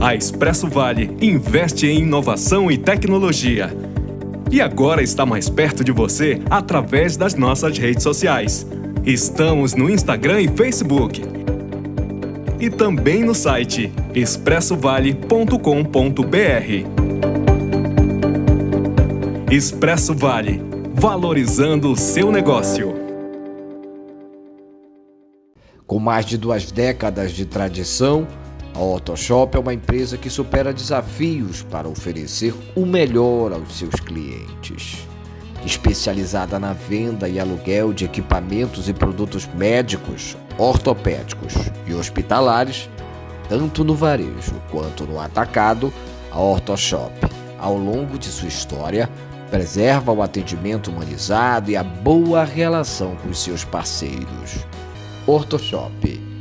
A Expresso Vale investe em inovação e tecnologia. E agora está mais perto de você através das nossas redes sociais. Estamos no Instagram e Facebook. E também no site expressovale.com.br. Expresso Vale, valorizando o seu negócio. Com mais de 2 décadas de tradição, a Ortoshop é uma empresa que supera desafios para oferecer o melhor aos seus clientes. Especializada na venda e aluguel de equipamentos e produtos médicos, ortopédicos e hospitalares, tanto no varejo quanto no atacado, a Ortoshop, ao longo de sua história, preserva o atendimento humanizado e a boa relação com os seus parceiros. Ortoshop,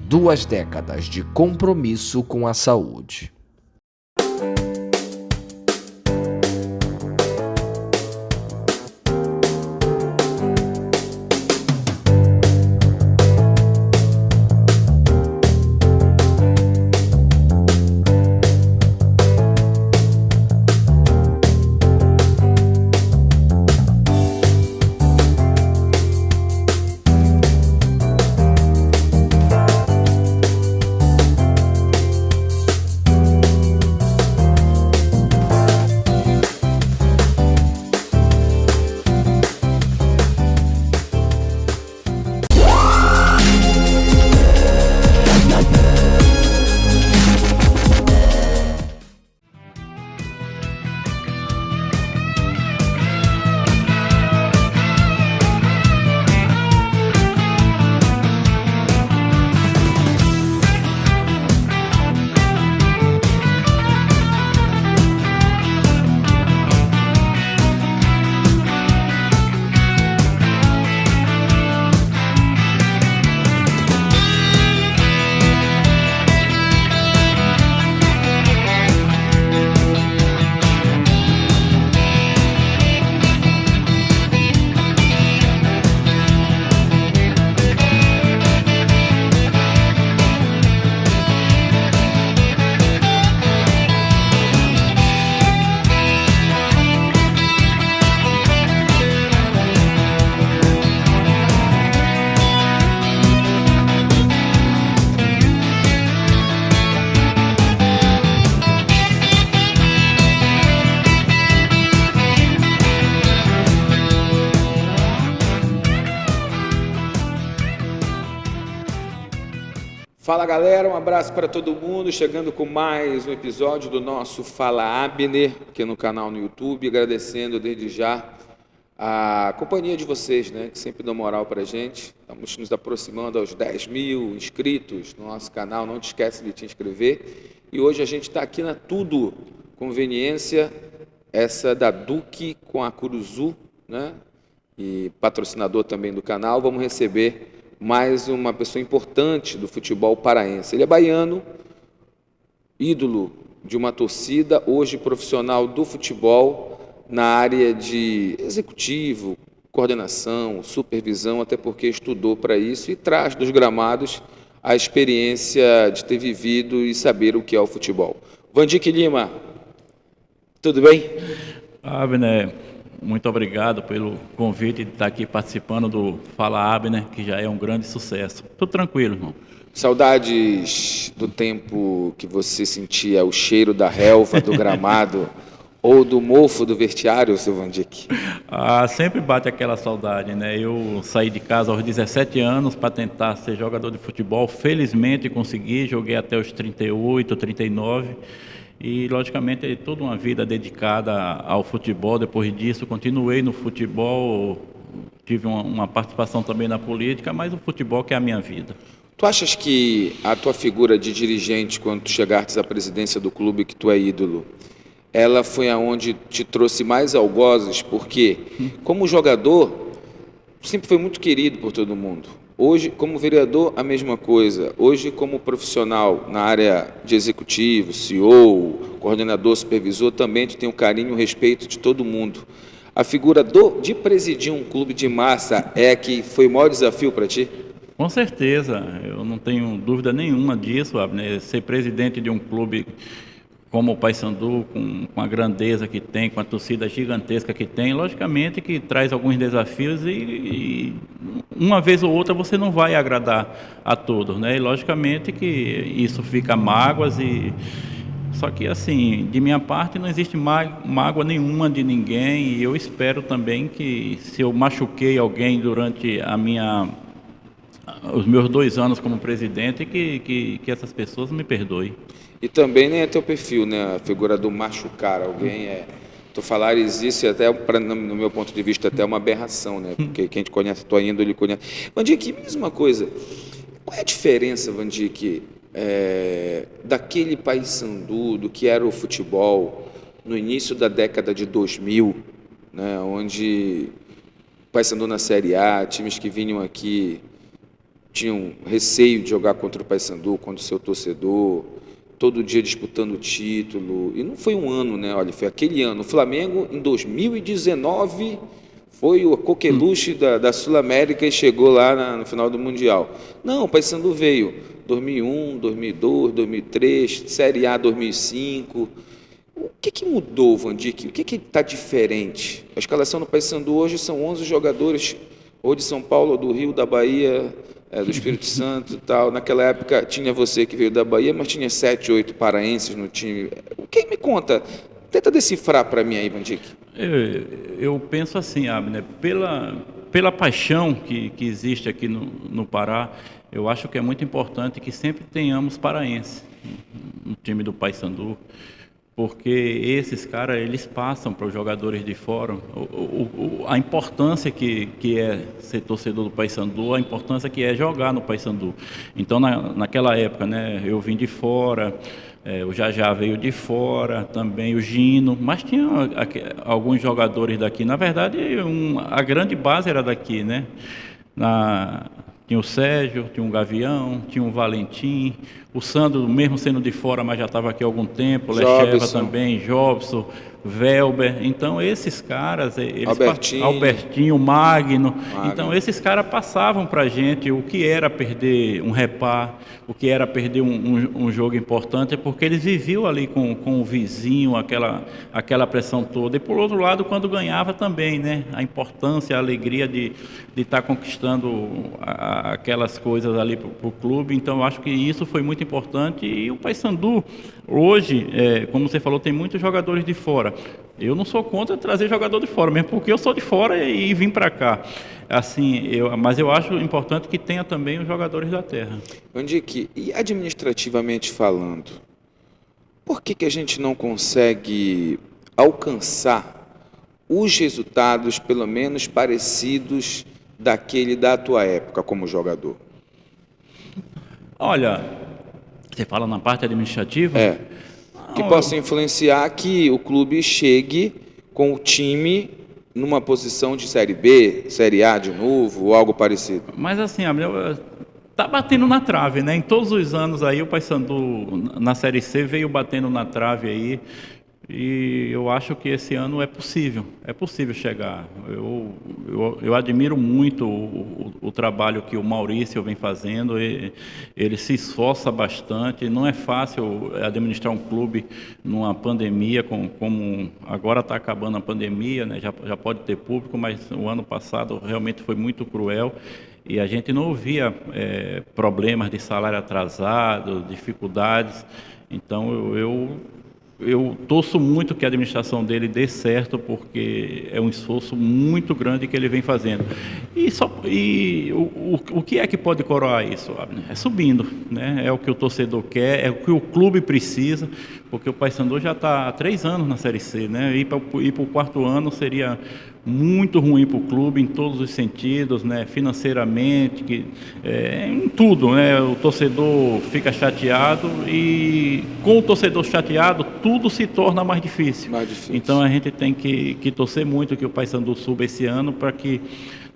2 décadas de compromisso com a saúde. Fala galera, um abraço para todo mundo, chegando com mais um episódio do nosso Fala Abner, aqui no canal no YouTube, agradecendo desde já a companhia de vocês, né, que sempre dão moral para a gente. Estamos nos aproximando aos 10 mil inscritos no nosso canal, não te esquece de te inscrever. E hoje a gente está aqui na Tudo Conveniência, essa da Duque com a Curuzu, né, e patrocinador também do canal. Vamos receber mais uma pessoa importante do futebol paraense. Ele é baiano, ídolo de uma torcida, hoje profissional do futebol na área de executivo, coordenação, supervisão, até porque estudou para isso e traz dos gramados a experiência de ter vivido e saber o que é o futebol. Vandique Lima, tudo bem? Abner, muito obrigado pelo convite de estar aqui participando do Fala Abner, que já é um grande sucesso. Tudo tranquilo, irmão. Saudades do tempo que você sentia o cheiro da relva, do gramado ou do mofo do vestiário, seu Vandique? Sempre bate aquela saudade, né? Eu saí de casa aos 17 anos para tentar ser jogador de futebol. Felizmente consegui, joguei até os 38, 39. E, logicamente, toda uma vida dedicada ao futebol. Depois disso, continuei no futebol, tive uma participação também na política, mas o futebol que é a minha vida. Tu achas que a tua figura de dirigente, quando tu chegastes à presidência do clube que tu é ídolo, ela foi aonde te trouxe mais algozes? Porque, como jogador, sempre foi muito querido por todo mundo. Hoje, como vereador, a mesma coisa. Hoje, como profissional na área de executivo, CEO, coordenador, supervisor, também tu tem o carinho e o respeito de todo mundo. A figura de presidir um clube de massa é a que foi o maior desafio para ti? Com certeza, eu não tenho dúvida nenhuma disso, Abner. Ser presidente de um clube como o Paysandu, com a grandeza que tem, com a torcida gigantesca que tem, logicamente que traz alguns desafios e uma vez ou outra você não vai agradar a todos, né? E logicamente que isso fica mágoas só que assim, de minha parte não existe mágoa nenhuma de ninguém e eu espero também que se eu machuquei alguém durante os meus 2 anos como presidente, que essas pessoas me perdoem. E também nem é teu perfil, né? A figura do machucar alguém tu falares isso, até no meu ponto de vista, até uma aberração, né? Porque quem te conhece, tua índole conhece. Vandique, mesma coisa. Qual é a diferença, Vandique, daquele Paysandu, do que era o futebol no início da década de 2000, né? Onde o Paysandu na Série A, times que vinham aqui tinham receio de jogar contra o Paysandu, contra o seu torcedor, todo dia disputando o título, e não foi um ano, né? Olha, foi aquele ano. O Flamengo, em 2019, foi o coqueluche da Sul-América e chegou lá no final do Mundial. Não, o Paysandu veio 2001, 2002, 2003, Série A 2005. O que mudou, Vandique? O que está diferente? A escalação do Paysandu hoje são 11 jogadores, ou de São Paulo, ou do Rio, da Bahia, do Espírito Santo e tal. Naquela época tinha você que veio da Bahia, mas tinha 7, 8 paraenses no time. O que me conta? Tenta decifrar para mim aí, Vandique. Eu penso assim, Abner, pela paixão que existe aqui no Pará, eu acho que é muito importante que sempre tenhamos paraense no time do Paysandu, porque esses caras, eles passam para os jogadores de fora a importância que é ser torcedor do Paysandu, a importância que é jogar no Paysandu. Então, naquela época, né, eu vim de fora, o Jajá veio de fora, também o Gino, mas tinha alguns jogadores daqui. Na verdade, a grande base era daqui, né? Tinha o Sérgio, tinha o Gavião, tinha o Valentim, o Sandro, mesmo sendo de fora, mas já estava aqui há algum tempo, o Lecheva também, Jobson, Velber. Então, esses caras, Albertinho, Magno. Então, esses caras passavam para a gente o que era perder um repá, o que era perder um jogo importante, porque eles viviam ali com o vizinho, aquela pressão toda. E, por outro lado, quando ganhava também, né? A importância, a alegria de estar conquistando aquelas coisas ali para o clube. Então, eu acho que isso foi muito importante. E o Paysandu, hoje, como você falou, tem muitos jogadores de fora. Eu não sou contra trazer jogador de fora, mesmo porque eu sou de fora e vim para cá. Assim, mas eu acho importante que tenha também os jogadores da terra. Vandique, e administrativamente falando, por que a gente não consegue alcançar os resultados, pelo menos parecidos, daquele da tua época como jogador? Olha, você fala na parte administrativa? Que possa influenciar que o clube chegue com o time numa posição de Série B, Série A de novo, ou algo parecido. Mas assim, tá batendo na trave, né? Em todos os anos aí o Paysandu na Série C veio batendo na trave aí. E eu acho que esse ano é possível chegar. Eu admiro muito o trabalho que o Maurício vem fazendo, ele se esforça bastante. Não é fácil administrar um clube numa pandemia, como agora está acabando a pandemia, né? Já pode ter público, mas o ano passado realmente foi muito cruel. E a gente não ouvia problemas de salário atrasado, dificuldades. Então eu torço muito que a administração dele dê certo, porque é um esforço muito grande que ele vem fazendo. E o que é que pode coroar isso, Abner? É subindo, né? É o que o torcedor quer, é o que o clube precisa, porque o Paysandu já está há 3 anos na Série C, né? Ir para o 4º ano seria muito ruim para o clube em todos os sentidos, né? Financeiramente, em tudo, né? O torcedor fica chateado e com o torcedor chateado tudo se torna mais difícil. Então a gente tem que torcer muito que o Paysandu suba esse ano para que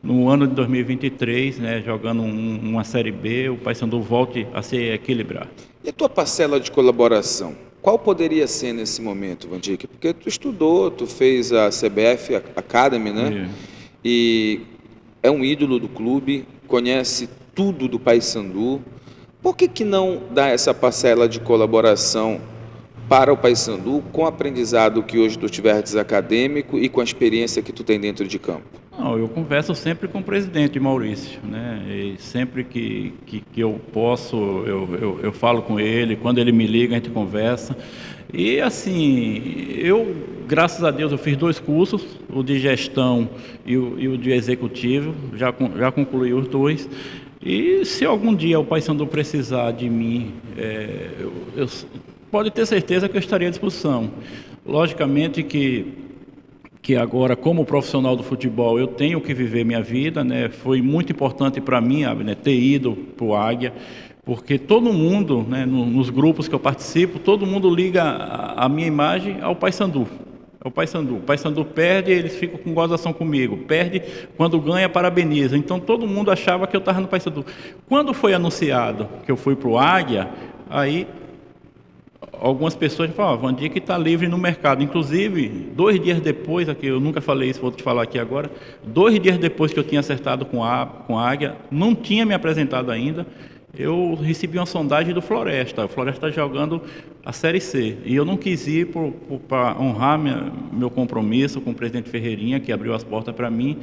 no ano de 2023, né, jogando uma Série B, o Paysandu volte a se equilibrar. E a tua parcela de colaboração? Qual poderia ser nesse momento, Vandique? Porque tu estudou, tu fez a CBF Academy, né? E é um ídolo do clube, conhece tudo do Paysandu. Por que não dar essa parcela de colaboração para o Paysandu com o aprendizado que hoje tu tiveres acadêmico e com a experiência que tu tem dentro de campo? Não, eu converso sempre com o presidente Maurício, né? E sempre que eu posso, eu falo com ele. Quando ele me liga, a gente conversa. E assim, graças a Deus, eu fiz 2 cursos, o de gestão e o de executivo, já concluí os 2. E se algum dia o Paysandu precisar de mim, pode ter certeza que eu estaria à disposição. Logicamente que agora, como profissional do futebol, eu tenho que viver minha vida, né? Foi muito importante para mim, né, ter ido para o Águia, porque todo mundo, né, nos grupos que eu participo, todo mundo liga a minha imagem ao Paysandu. O Paysandu perde, eles ficam com gozação comigo. Perde, quando ganha, parabeniza. Então todo mundo achava que eu estava no Paysandu. Quando foi anunciado que eu fui para o Águia, aí algumas pessoas falaram, Van Dijk está livre no mercado. Inclusive, 2 dias depois, aqui, eu nunca falei isso, vou te falar aqui agora, 2 dias depois que eu tinha acertado com a Águia, não tinha me apresentado ainda, eu recebi uma sondagem do Floresta. O Floresta está jogando a Série C. E eu não quis ir para honrar meu compromisso com o presidente Ferreirinha, que abriu as portas para mim.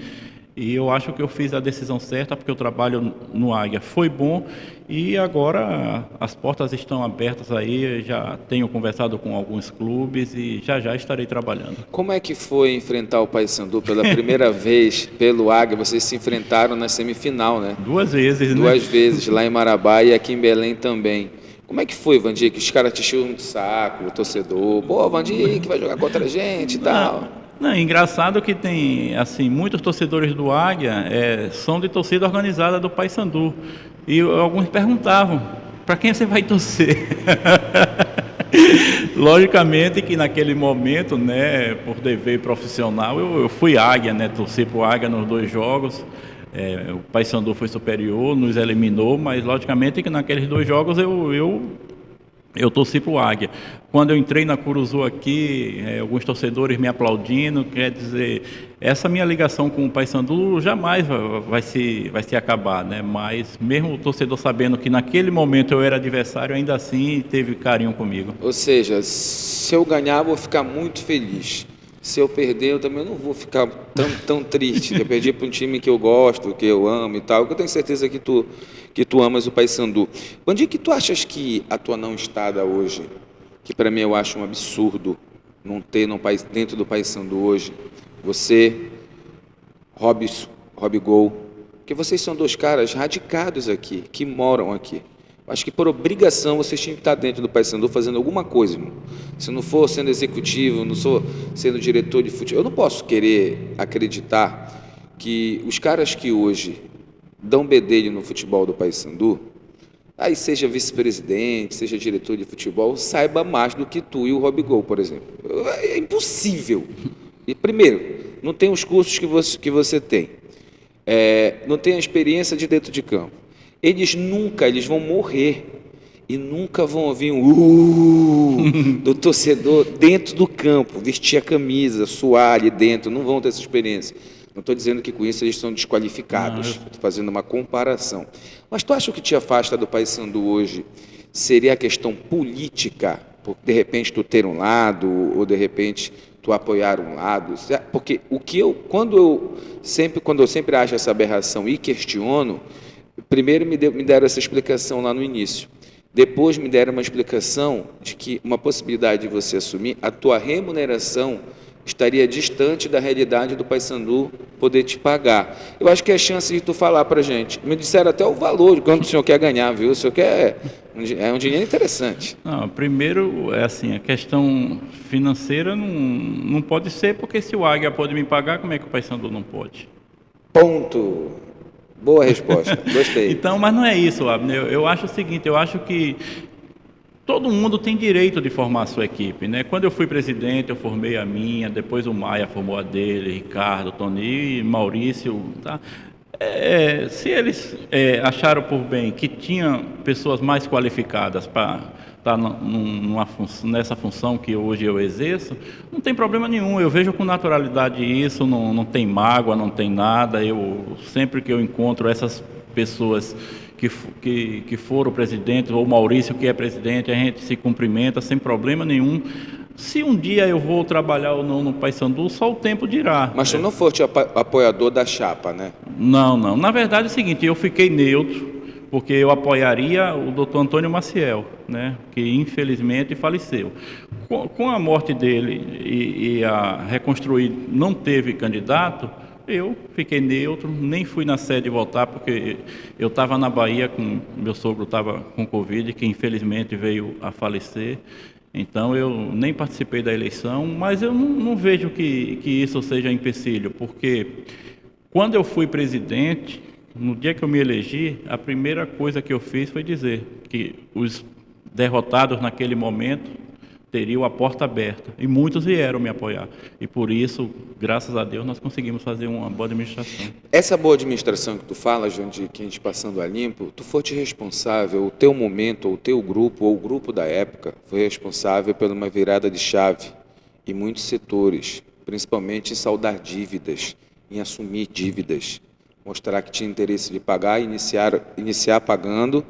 E eu acho que eu fiz a decisão certa, porque o trabalho no Águia foi bom. E agora as portas estão abertas aí. Eu já tenho conversado com alguns clubes e já estarei trabalhando. Como é que foi enfrentar o Paysandu pela primeira vez pelo Águia? Vocês se enfrentaram na semifinal, né? 2 vezes, né? 2 vezes, lá em Marabá e aqui em Belém também. Como é que foi, Van Dijk? Os caras te enchiam de saco, o torcedor. Pô, Van Dijk vai jogar contra a gente e tal. Não, engraçado que tem, assim, muitos torcedores do Águia são de torcida organizada do Paysandu. E alguns perguntavam, para quem você vai torcer? Logicamente que naquele momento, né, por dever profissional, eu fui Águia, né, torci para o Águia nos 2 jogos. O Paysandu foi superior, nos eliminou, mas logicamente que naqueles 2 jogos eu torci para o Águia. Quando eu entrei na Curuzu aqui, alguns torcedores me aplaudindo, quer dizer, essa minha ligação com o Paysandu jamais vai se acabar, né? Mas mesmo o torcedor sabendo que naquele momento eu era adversário, ainda assim teve carinho comigo. Ou seja, se eu ganhar, eu vou ficar muito feliz. Se eu perder, eu também não vou ficar tão triste. Eu perdi para um time que eu gosto, que eu amo e tal, que eu tenho certeza que tu amas o Paysandu. Onde é que tu achas que a tua não estada hoje, que para mim eu acho um absurdo não ter dentro do Paysandu hoje, você, Robigol, porque vocês são 2 caras radicados aqui, que moram aqui. Acho que por obrigação vocês tinham que estar dentro do Paysandu fazendo alguma coisa, irmão. Se não for sendo executivo, não sou sendo diretor de futebol, eu não posso querer acreditar que os caras que hoje dão bedelho no futebol do Paysandu, aí seja vice-presidente, seja diretor de futebol, saiba mais do que tu e o Robigol, por exemplo. É impossível. E primeiro, não tem os cursos que você tem, não tem a experiência de dentro de campo. Eles vão morrer e nunca vão ouvir do torcedor dentro do campo, vestir a camisa, suar ali dentro, não vão ter essa experiência. Não estou dizendo que com isso eles são desqualificados, estou fazendo uma comparação. Mas tu acha que te afasta do Paysandu hoje seria a questão política, por de repente tu ter um lado, ou de repente tu apoiar um lado? Porque quando eu sempre acho essa aberração e questiono, primeiro me deram essa explicação lá no início. Depois me deram uma explicação de que uma possibilidade de você assumir a tua remuneração estaria distante da realidade do Paysandu poder te pagar. Eu acho que é chance de tu falar para a gente. Me disseram até o valor de quanto o senhor quer ganhar, viu? O senhor quer... É um dinheiro interessante. Não, primeiro, assim, a questão financeira não pode ser, porque se o Águia pode me pagar, como é que o Paysandu não pode? Ponto. Boa resposta, gostei. Então, mas não é isso, Abner. Eu acho o seguinte, eu acho que todo mundo tem direito de formar a sua equipe, né? Quando eu fui presidente, eu formei a minha, depois o Maia formou a dele, Ricardo, Tony, Maurício, tá? Se eles acharam por bem que tinham pessoas mais qualificadas para estar nessa função que hoje eu exerço, não tem problema nenhum. Eu vejo com naturalidade isso, não tem mágoa, não tem nada. Eu sempre que eu encontro essas pessoas que foram presidentes, ou o Maurício que é presidente, a gente se cumprimenta sem problema nenhum. Se um dia eu vou trabalhar ou não no Paysandu, só o tempo dirá. Mas tu não foste apoiador da chapa, né? Não. Na verdade é o seguinte, eu fiquei neutro, porque eu apoiaria o doutor Antônio Maciel, né, que infelizmente faleceu. Com a morte dele e a Reconstruir não teve candidato, eu fiquei neutro, nem fui na sede votar, porque eu estava na Bahia, meu sogro estava com Covid, que infelizmente veio a falecer. Então eu nem participei da eleição, mas eu não vejo que isso seja empecilho, porque quando eu fui presidente, no dia que eu me elegi, a primeira coisa que eu fiz foi dizer que os derrotados naquele momento teriam a porta aberta, e muitos vieram me apoiar, e por isso, graças a Deus, nós conseguimos fazer uma boa administração. Essa boa administração que tu fala, João, de que a gente passando a limpo, tu foste responsável, o teu momento, ou o teu grupo, ou o grupo da época, foi responsável por uma virada de chave em muitos setores, principalmente em saldar dívidas, em assumir dívidas, mostrar que tinha interesse de pagar, iniciar pagando,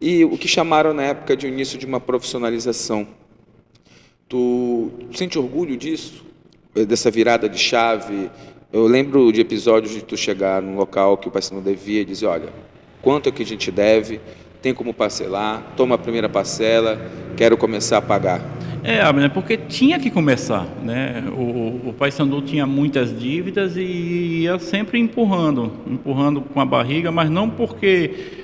e o que chamaram na época de início de uma profissionalização. Tu sente orgulho disso? Dessa virada de chave? Eu lembro de episódios de tu chegar num local que o Paysandu devia e dizer, olha, quanto é que a gente deve, tem como parcelar, toma a primeira parcela, quero começar a pagar. Abner, porque tinha que começar, né? O Paysandu tinha muitas dívidas e ia sempre empurrando com a barriga, mas não porque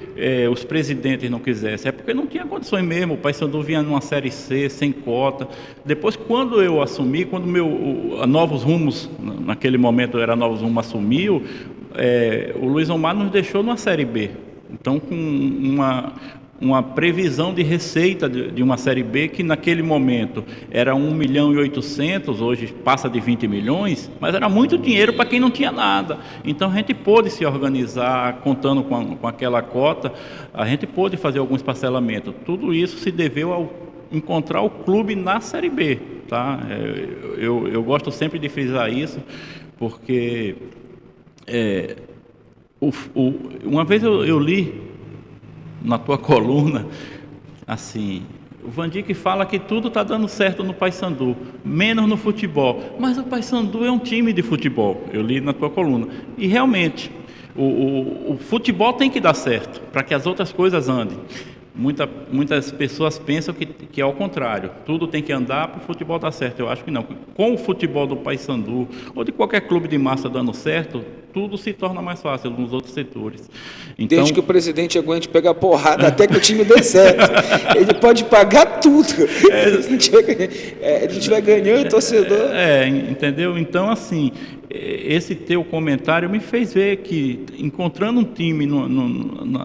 os presidentes não quisessem, é porque não tinha condições mesmo. O Paysandu vinha numa Série C, sem cota. Depois, quando eu assumi, quando a Novos Rumos, naquele momento era Novos Rumos, assumiu, o Luiz Omar nos deixou numa Série B. Então, com uma previsão de receita de uma Série B, que naquele momento era 1.800.000, hoje passa de 20 milhões, mas era muito dinheiro para quem não tinha nada. Então a gente pôde se organizar, contando com aquela cota, a gente pôde fazer alguns parcelamentos. Tudo isso se deveu ao encontrar o clube na Série B. Tá? Eu gosto sempre de frisar isso, porque uma vez eu li na tua coluna, assim, o Vandic fala que tudo está dando certo no Paysandu, menos no futebol, mas o Paysandu é um time de futebol, eu li na tua coluna, e realmente, o futebol tem que dar certo, para que as outras coisas andem. Muitas pessoas pensam que é ao contrário, tudo tem que andar para o futebol dar certo. Eu acho que não. Com o futebol do Paysandu ou de qualquer clube de massa dando certo, tudo se torna mais fácil nos outros setores. Então, desde que o presidente aguente pegar porrada até que o time dê certo. Ele pode pagar tudo. A gente vai ganhando o torcedor. Entendeu? Então, assim, esse teu comentário me fez ver que, encontrando um time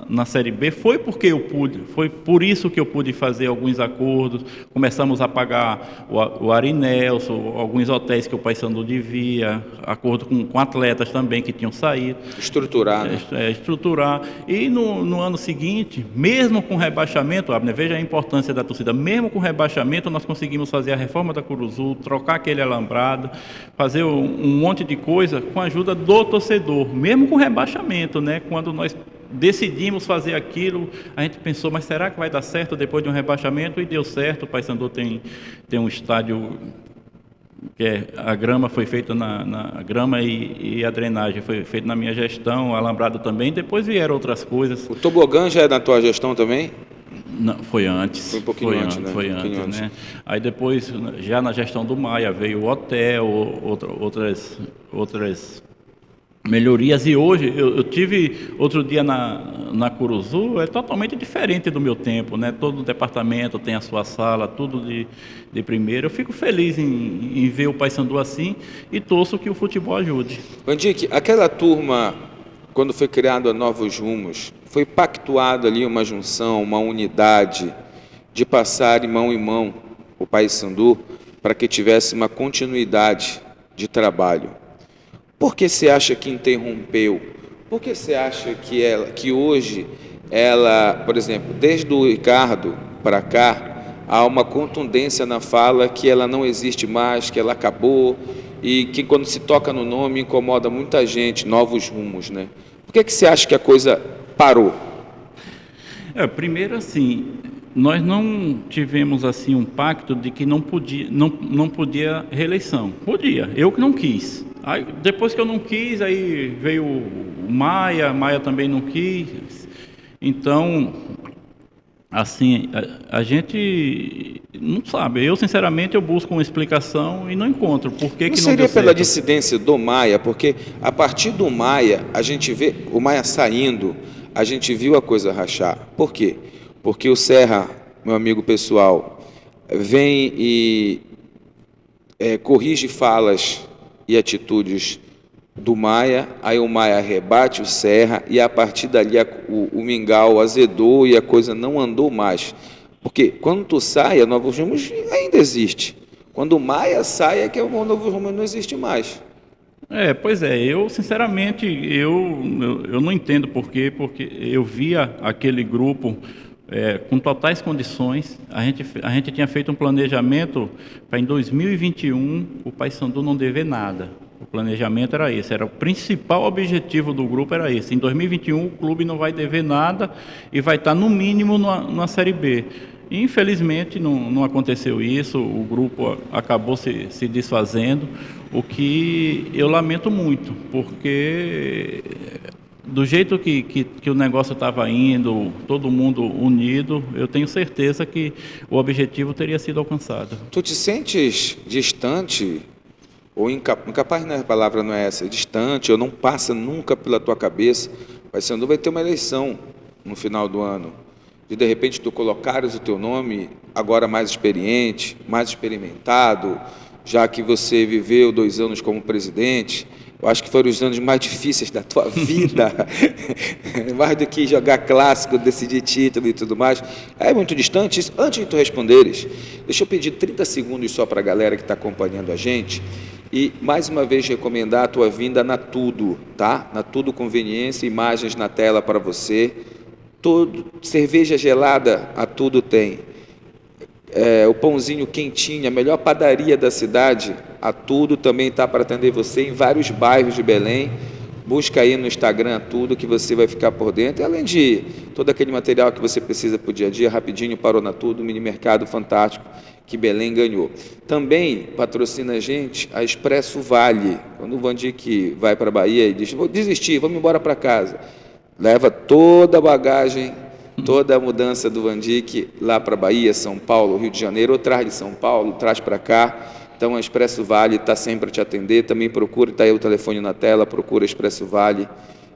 na Série B, foi por isso que eu pude fazer alguns acordos. Começamos a pagar o Ari Nelson, alguns hotéis que o Paysandu devia, acordo com atletas também que tinham saído. Estruturar, né? Estruturar. E no ano seguinte, mesmo com rebaixamento, Abner, veja a importância da torcida, mesmo com rebaixamento, nós conseguimos fazer a reforma da Curuzu, trocar aquele alambrado, fazer um monte de coisa com a ajuda do torcedor, mesmo com rebaixamento, né? Quando nós decidimos fazer aquilo, a gente pensou, mas será que vai dar certo depois de um rebaixamento? E deu certo. O Paysandu tem um estádio que a grama foi feita na grama e a drenagem foi feita na minha gestão, o alambrado também. Depois vieram outras coisas. O tobogã já é na tua gestão também? Não, foi antes. Foi um pouquinho antes, né? Foi antes, né? Aí depois, já na gestão do Maia, veio o hotel, outras melhorias. E hoje, eu tive outro dia na Curuzu, é totalmente diferente do meu tempo, né? Todo o departamento tem a sua sala, tudo de primeira. Eu fico feliz em ver o Paysandu assim e torço que o futebol ajude. Vandic, aquela turma, quando foi criado a Novos Rumos, foi pactuado ali uma junção, uma unidade de passar de mão em mão o Paysandu para que tivesse uma continuidade de trabalho. Por que você acha que interrompeu? Por que você acha que hoje ela, por exemplo, desde o Ricardo para cá, há uma contundência na fala que ela não existe mais, que ela acabou e que quando se toca no nome incomoda muita gente, Novos Rumos, né? Por que você acha que a coisa parou? Primeiro, assim, nós não tivemos assim um pacto de que não podia reeleição. Podia, eu que não quis. Aí, depois que eu não quis, aí veio o Maia também não quis. Então, assim, a gente não sabe. Eu, sinceramente, eu busco uma explicação e não encontro. Por que Não que não seria deu pela certo? dissidência do Maia, porque a partir do Maia, a gente vê o Maia saindo, a gente viu a coisa rachar. Por quê? Porque o Serra, meu amigo pessoal, vem e corrige falas e atitudes do Maia, aí o Maia rebate o Serra e a partir dali o mingau azedou e a coisa não andou mais. Porque quando tu sai, a Novos Rumos ainda existe. Quando o Maia sai é que o Novos Rumos não existe mais. Pois é, eu sinceramente, eu não entendo por quê, porque eu via aquele grupo com totais condições. A gente tinha feito um planejamento para em 2021 o Paysandu não dever nada. O planejamento era esse, era o principal objetivo do grupo era esse. Em 2021 o clube não vai dever nada e vai estar no mínimo na Série B. Infelizmente não aconteceu isso, o grupo acabou se desfazendo, o que eu lamento muito, porque do jeito que o negócio estava indo, todo mundo unido, eu tenho certeza que o objetivo teria sido alcançado. Tu te sentes distante, ou incapaz, a palavra não é essa, distante, ou não passa nunca pela tua cabeça, Paysandu vai ter uma eleição no final do ano, de repente tu colocares o teu nome, agora mais experiente, mais experimentado, já que você viveu 2 anos como presidente, eu acho que foram os anos mais difíceis da tua vida, mais do que jogar clássico, decidir título e tudo mais. É muito distante isso. Antes de tu responderes, deixa eu pedir 30 segundos só para a galera que está acompanhando a gente e, mais uma vez, recomendar a tua vinda na Tudo, tá? Na Tudo Conveniência, imagens na tela para você. Cerveja gelada, a Tudo tem. O pãozinho quentinho, a melhor padaria da cidade, a Tudo também está para atender você em vários bairros de Belém. Busca aí no Instagram a Tudo que você vai ficar por dentro. E, além de todo aquele material que você precisa para o dia a dia, rapidinho parou na Tudo, um mini mercado fantástico que Belém ganhou. Também patrocina a gente a Expresso Vale. Quando o Vandic vai para a Bahia e diz, vou desistir, vamos embora para casa. Leva toda a bagagem, toda a mudança do Vandic lá para a Bahia, São Paulo, Rio de Janeiro, ou traz de São Paulo, traz para cá. Então, a Expresso Vale está sempre a te atender. Também procura, está aí o telefone na tela, procura Expresso Vale.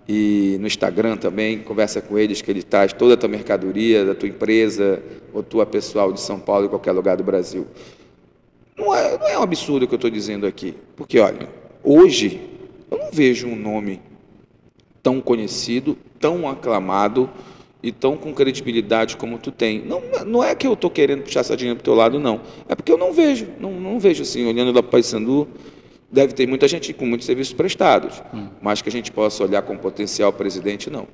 E no Instagram também, conversa com eles, que ele traz toda a tua mercadoria, da tua empresa, ou tua pessoal de São Paulo e qualquer lugar do Brasil. Não é um absurdo o que eu estou dizendo aqui. Porque, olha, hoje eu não vejo um nome tão conhecido, tão aclamado e tão com credibilidade como tu tem. Não é que eu estou querendo puxar essa dinheiro para o teu lado, não. É porque eu não vejo assim, olhando lá para o Paysandu, deve ter muita gente com muitos serviços prestados, mas que a gente possa olhar com potencial presidente, não.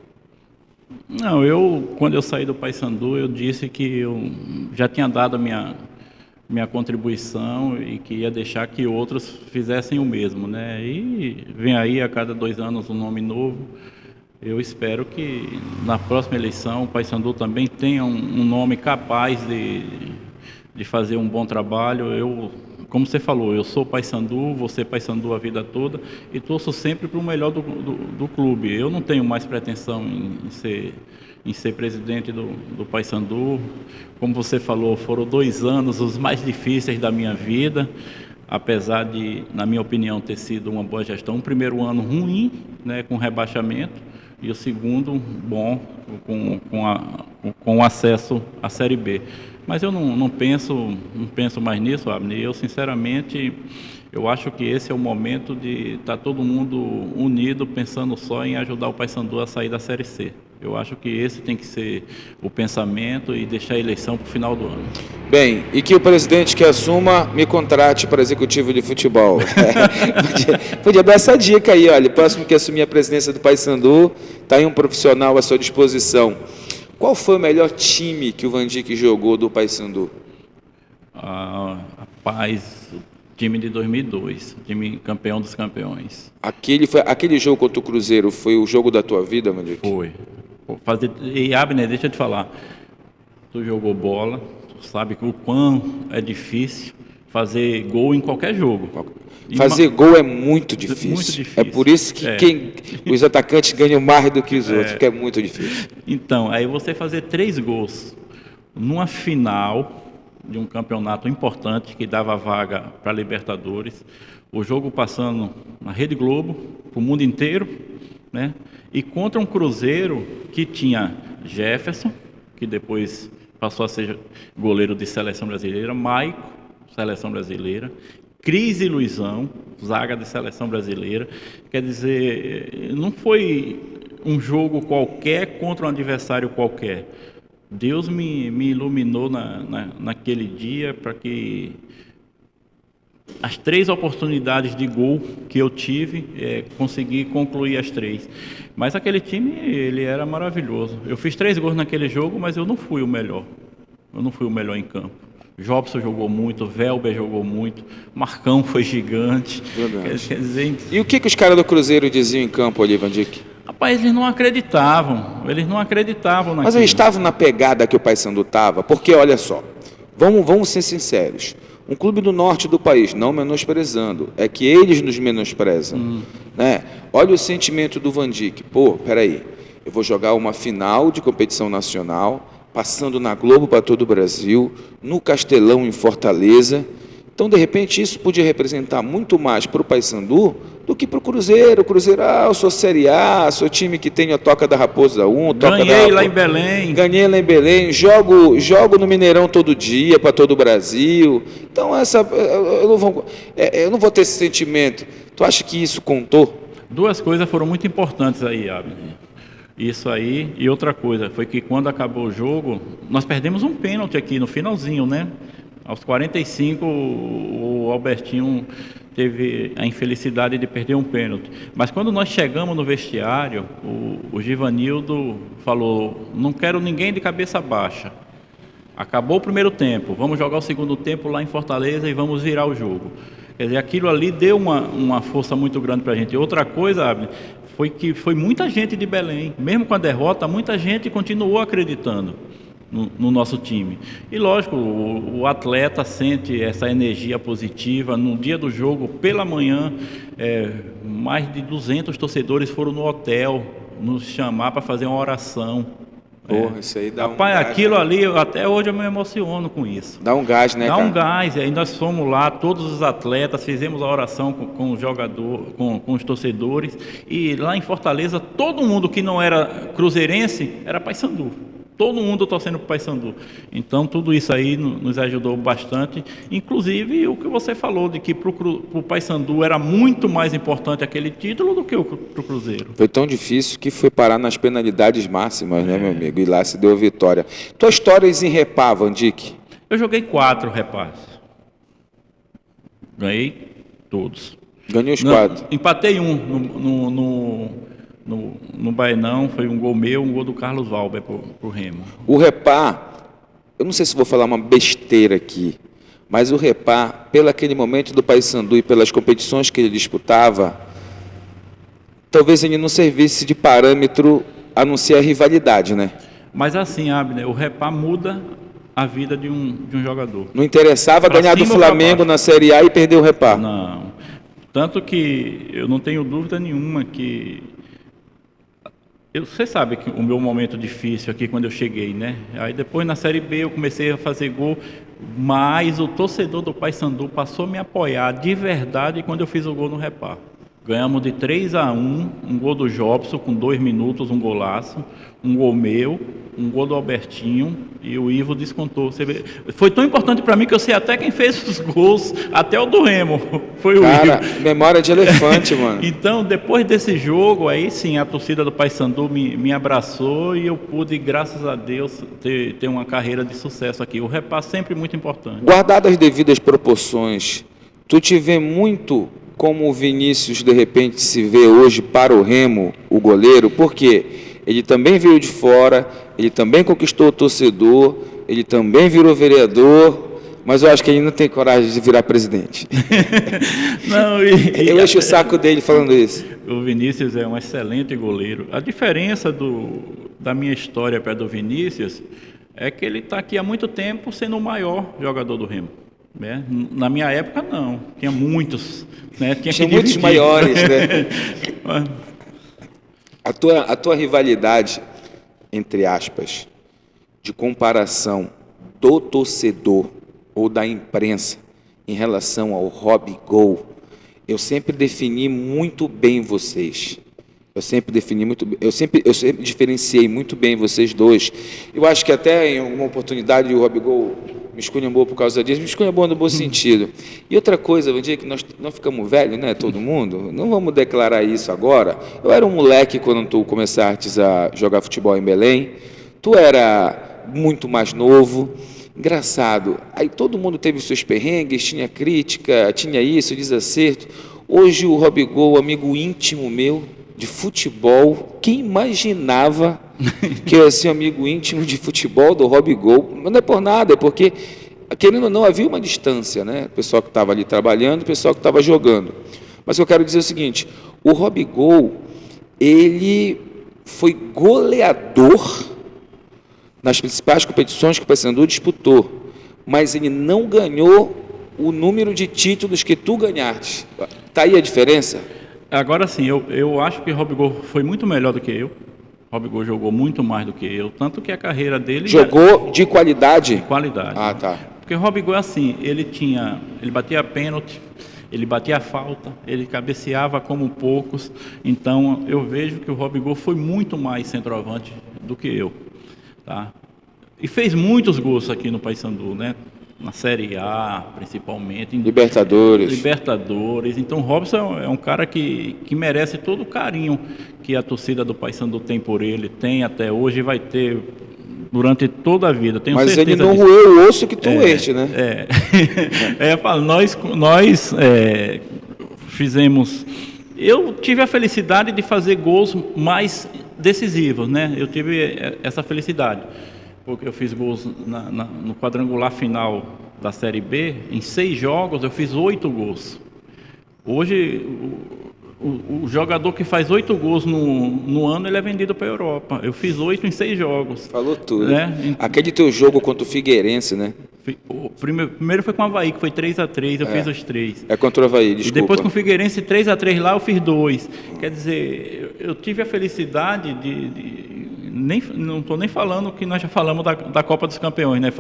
Não, quando eu saí do Paysandu, eu disse que eu já tinha dado a minha contribuição e que ia deixar que outros fizessem o mesmo, né? E vem aí a cada 2 anos um nome novo. Eu espero que na próxima eleição o Paysandu também tenha um nome capaz de fazer um bom trabalho. Como você falou, eu sou Paysandu, vou ser Paysandu a vida toda e torço sempre para o melhor do clube. Eu não tenho mais pretensão em ser presidente do Paysandu. Como você falou, foram 2 anos os mais difíceis da minha vida, apesar de, na minha opinião, ter sido uma boa gestão. O primeiro ano ruim, né, com rebaixamento, e o segundo bom, com acesso à Série B. Mas eu não penso mais nisso, Abner. Eu, sinceramente, eu acho que esse é o momento de estar todo mundo unido, pensando só em ajudar o Paysandu a sair da Série C. Eu acho que esse tem que ser o pensamento e deixar a eleição para o final do ano. Bem, e que o presidente que assuma me contrate para executivo de futebol. Podia dar essa dica aí, olha, o próximo que assumir a presidência do Paysandu, está aí um profissional à sua disposição. Qual foi o melhor time que o Vandic jogou do Paysandu? Rapaz, o time de 2002, time campeão dos campeões. Aquele jogo contra o Cruzeiro foi o jogo da tua vida, Vandic? E Abner, deixa eu te falar, tu jogou bola, tu sabe o quão é difícil fazer gol em qualquer jogo. Fazer gol é muito difícil. Muito difícil. É por isso que os atacantes ganham mais do que os outros, porque é muito difícil. Então, aí você fazer 3 gols numa final de um campeonato importante que dava vaga para Libertadores, o jogo passando na Rede Globo, para o mundo inteiro, né? E contra um Cruzeiro que tinha Jefferson, que depois passou a ser goleiro de seleção brasileira, Maico, seleção brasileira, Cris e Luizão, zaga de seleção brasileira. Quer dizer, não foi um jogo qualquer contra um adversário qualquer. Deus me iluminou naquele dia para que as 3 oportunidades de gol que eu tive, consegui concluir as 3. Mas aquele time, ele era maravilhoso. Eu fiz 3 gols naquele jogo, mas eu não fui o melhor. Eu não fui o melhor em campo. Jobson jogou muito, Velber jogou muito, Marcão foi gigante. Quer dizer, e o que os caras do Cruzeiro diziam em campo ali, Vandic? Rapaz, eles não acreditavam naquilo. Mas eles estavam na pegada que o Paysandu estava, porque olha só, vamos ser sinceros, um clube do norte do país, não menosprezando, é que eles nos menosprezam, né? Olha o sentimento do Vandic, peraí, eu vou jogar uma final de competição nacional, passando na Globo para todo o Brasil, no Castelão em Fortaleza. Então, de repente, isso podia representar muito mais para o Paysandu do que para o Cruzeiro. O Cruzeiro, eu sou Série A, sou time que tem a Toca da Raposa 1, Ganhei lá em Belém. Ganhei lá em Belém, jogo no Mineirão todo dia, para todo o Brasil. Então, eu não vou ter esse sentimento. Tu acha que isso contou? 2 coisas foram muito importantes aí, Abner. Isso aí, e outra coisa, foi que quando acabou o jogo, nós perdemos um pênalti aqui no finalzinho, né? Aos 45, o Albertinho teve a infelicidade de perder um pênalti. Mas quando nós chegamos no vestiário, o Givanildo falou, não quero ninguém de cabeça baixa. Acabou o primeiro tempo, vamos jogar o segundo tempo lá em Fortaleza e vamos virar o jogo. Quer dizer, aquilo ali deu uma força muito grande para a gente. Outra coisa, Abner, foi que foi muita gente de Belém, mesmo com a derrota, muita gente continuou acreditando no nosso time. E lógico, o atleta sente essa energia positiva. No dia do jogo, pela manhã, mais de 200 torcedores foram no hotel nos chamar para fazer uma oração. Isso aí dá Rapaz, um gás, aquilo né? Ali, até hoje eu me emociono com isso. Dá um gás, né, Dá cara? um gás, e aí nós fomos lá, todos os atletas, fizemos a oração com o jogador, com os torcedores, e lá em Fortaleza, todo mundo que não era cruzeirense, era Paysandu. Todo mundo torcendo para o Paysandu. Então, tudo isso aí nos ajudou bastante. Inclusive, o que você falou, de que para o Paysandu era muito mais importante aquele título do que para o Cruzeiro. Foi tão difícil que foi parar nas penalidades máximas, né, meu amigo? E lá se deu a vitória. Tuas histórias em Repá, Vandic? Eu joguei 4 repasses. Ganhei todos. Ganhei os 4. Empatei um no Baenão, foi um gol meu, um gol do Carlos Valber pro Remo. O Repá, eu não sei se vou falar uma besteira aqui, mas o Repá, pelo aquele momento do Paysandu e pelas competições que ele disputava, talvez ele não servisse de parâmetro a não ser a rivalidade, né? Mas assim, Abner, o Repá muda a vida de um jogador. Não interessava Pra ganhar do cima ou pra Flamengo baixo? na Série A e perder o Repá. Não. Tanto que eu não tenho dúvida nenhuma que... Você sabe que o meu momento difícil aqui quando eu cheguei, né? Aí depois na Série B eu comecei a fazer gol, mas o torcedor do Paysandu passou a me apoiar de verdade quando eu fiz o gol no Repá. Ganhamos de 3-1, um gol do Jobson com 2 minutos, um golaço, um gol meu, um gol do Albertinho e o Ivo descontou. Você vê, foi tão importante para mim que eu sei até quem fez os gols, até o do Remo, foi o Cara, Ivo. memória de elefante, mano. Então, depois desse jogo, aí sim, a torcida do Paysandu me abraçou e eu pude, graças a Deus, ter uma carreira de sucesso aqui. O Repá sempre muito importante. Guardado as devidas proporções, tu te vê muito como o Vinícius, de repente, se vê hoje para o Remo, o goleiro, porque ele também veio de fora, ele também conquistou o torcedor, ele também virou vereador, mas eu acho que ele não tem coragem de virar presidente. Não, Eu encho o saco dele falando isso. O Vinícius é um excelente goleiro. A diferença do da minha história perto do Vinícius é que ele está aqui há muito tempo sendo o maior jogador do Remo. Né? Na minha época, não. Tinha muitos. Né? Tinha muitos maiores, né? A tua rivalidade, entre aspas, de comparação do torcedor ou da imprensa em relação ao Robigol, eu sempre defini muito bem vocês. Eu sempre diferenciei muito bem vocês dois. Eu acho que até em alguma oportunidade o Robigol me esculhambou por causa disso, me esculhambou no bom sentido. E outra coisa, um dia que nós ficamos velhos, né, todo mundo, não vamos declarar isso agora. Eu era um moleque quando tu começaste a jogar futebol em Belém, tu era muito mais novo, engraçado. Aí todo mundo teve os seus perrengues, tinha crítica, tinha isso, desacerto. Hoje o Robigol, amigo íntimo meu, de futebol, quem imaginava que eu ia ser um amigo íntimo de futebol do Robigol? Mas não é por nada, é porque, querendo ou não, havia uma distância, né? O pessoal que estava ali trabalhando, o pessoal que estava jogando. Mas eu quero dizer o seguinte, o Robigol, ele foi goleador nas principais competições que o Paysandu disputou, mas ele não ganhou o número de títulos que tu ganhaste. Está aí a diferença? Agora sim, eu acho que o Robigol foi muito melhor do que eu. O Robigol jogou muito mais do que eu, tanto que a carreira dele... Jogou de qualidade? De qualidade. Ah, tá. Porque o Robigol é assim, ele batia pênalti, ele batia falta, ele cabeceava como poucos. Então, eu vejo que o Robigol foi muito mais centroavante do que eu. Tá? E fez muitos gols aqui no Paysandu, né? Na Série A, principalmente. Libertadores. Então, o Robson é um cara que merece todo o carinho que a torcida do Paysandu tem por ele, tem até hoje e vai ter durante toda a vida. Tenho Mas certeza ele não disso. roeu o osso que tu roeste, né? Nós fizemos... Eu tive a felicidade de fazer gols mais decisivos, né? Eu tive essa felicidade. Porque eu fiz gols no quadrangular final da Série B, em 6 jogos eu fiz 8 gols. Hoje, o jogador que faz 8 gols no ano, ele é vendido para a Europa. Eu fiz 8 em 6 jogos. Falou tudo. Né? Aquele teu jogo contra o Figueirense, né? O primeiro foi com o Avaí, que foi 3-3, eu fiz os 3. É contra o Avaí, desculpa. E depois com o Figueirense, 3-3 lá, eu fiz 2. Quer dizer, eu tive a felicidade não estou nem falando que nós já falamos da Copa dos Campeões, né?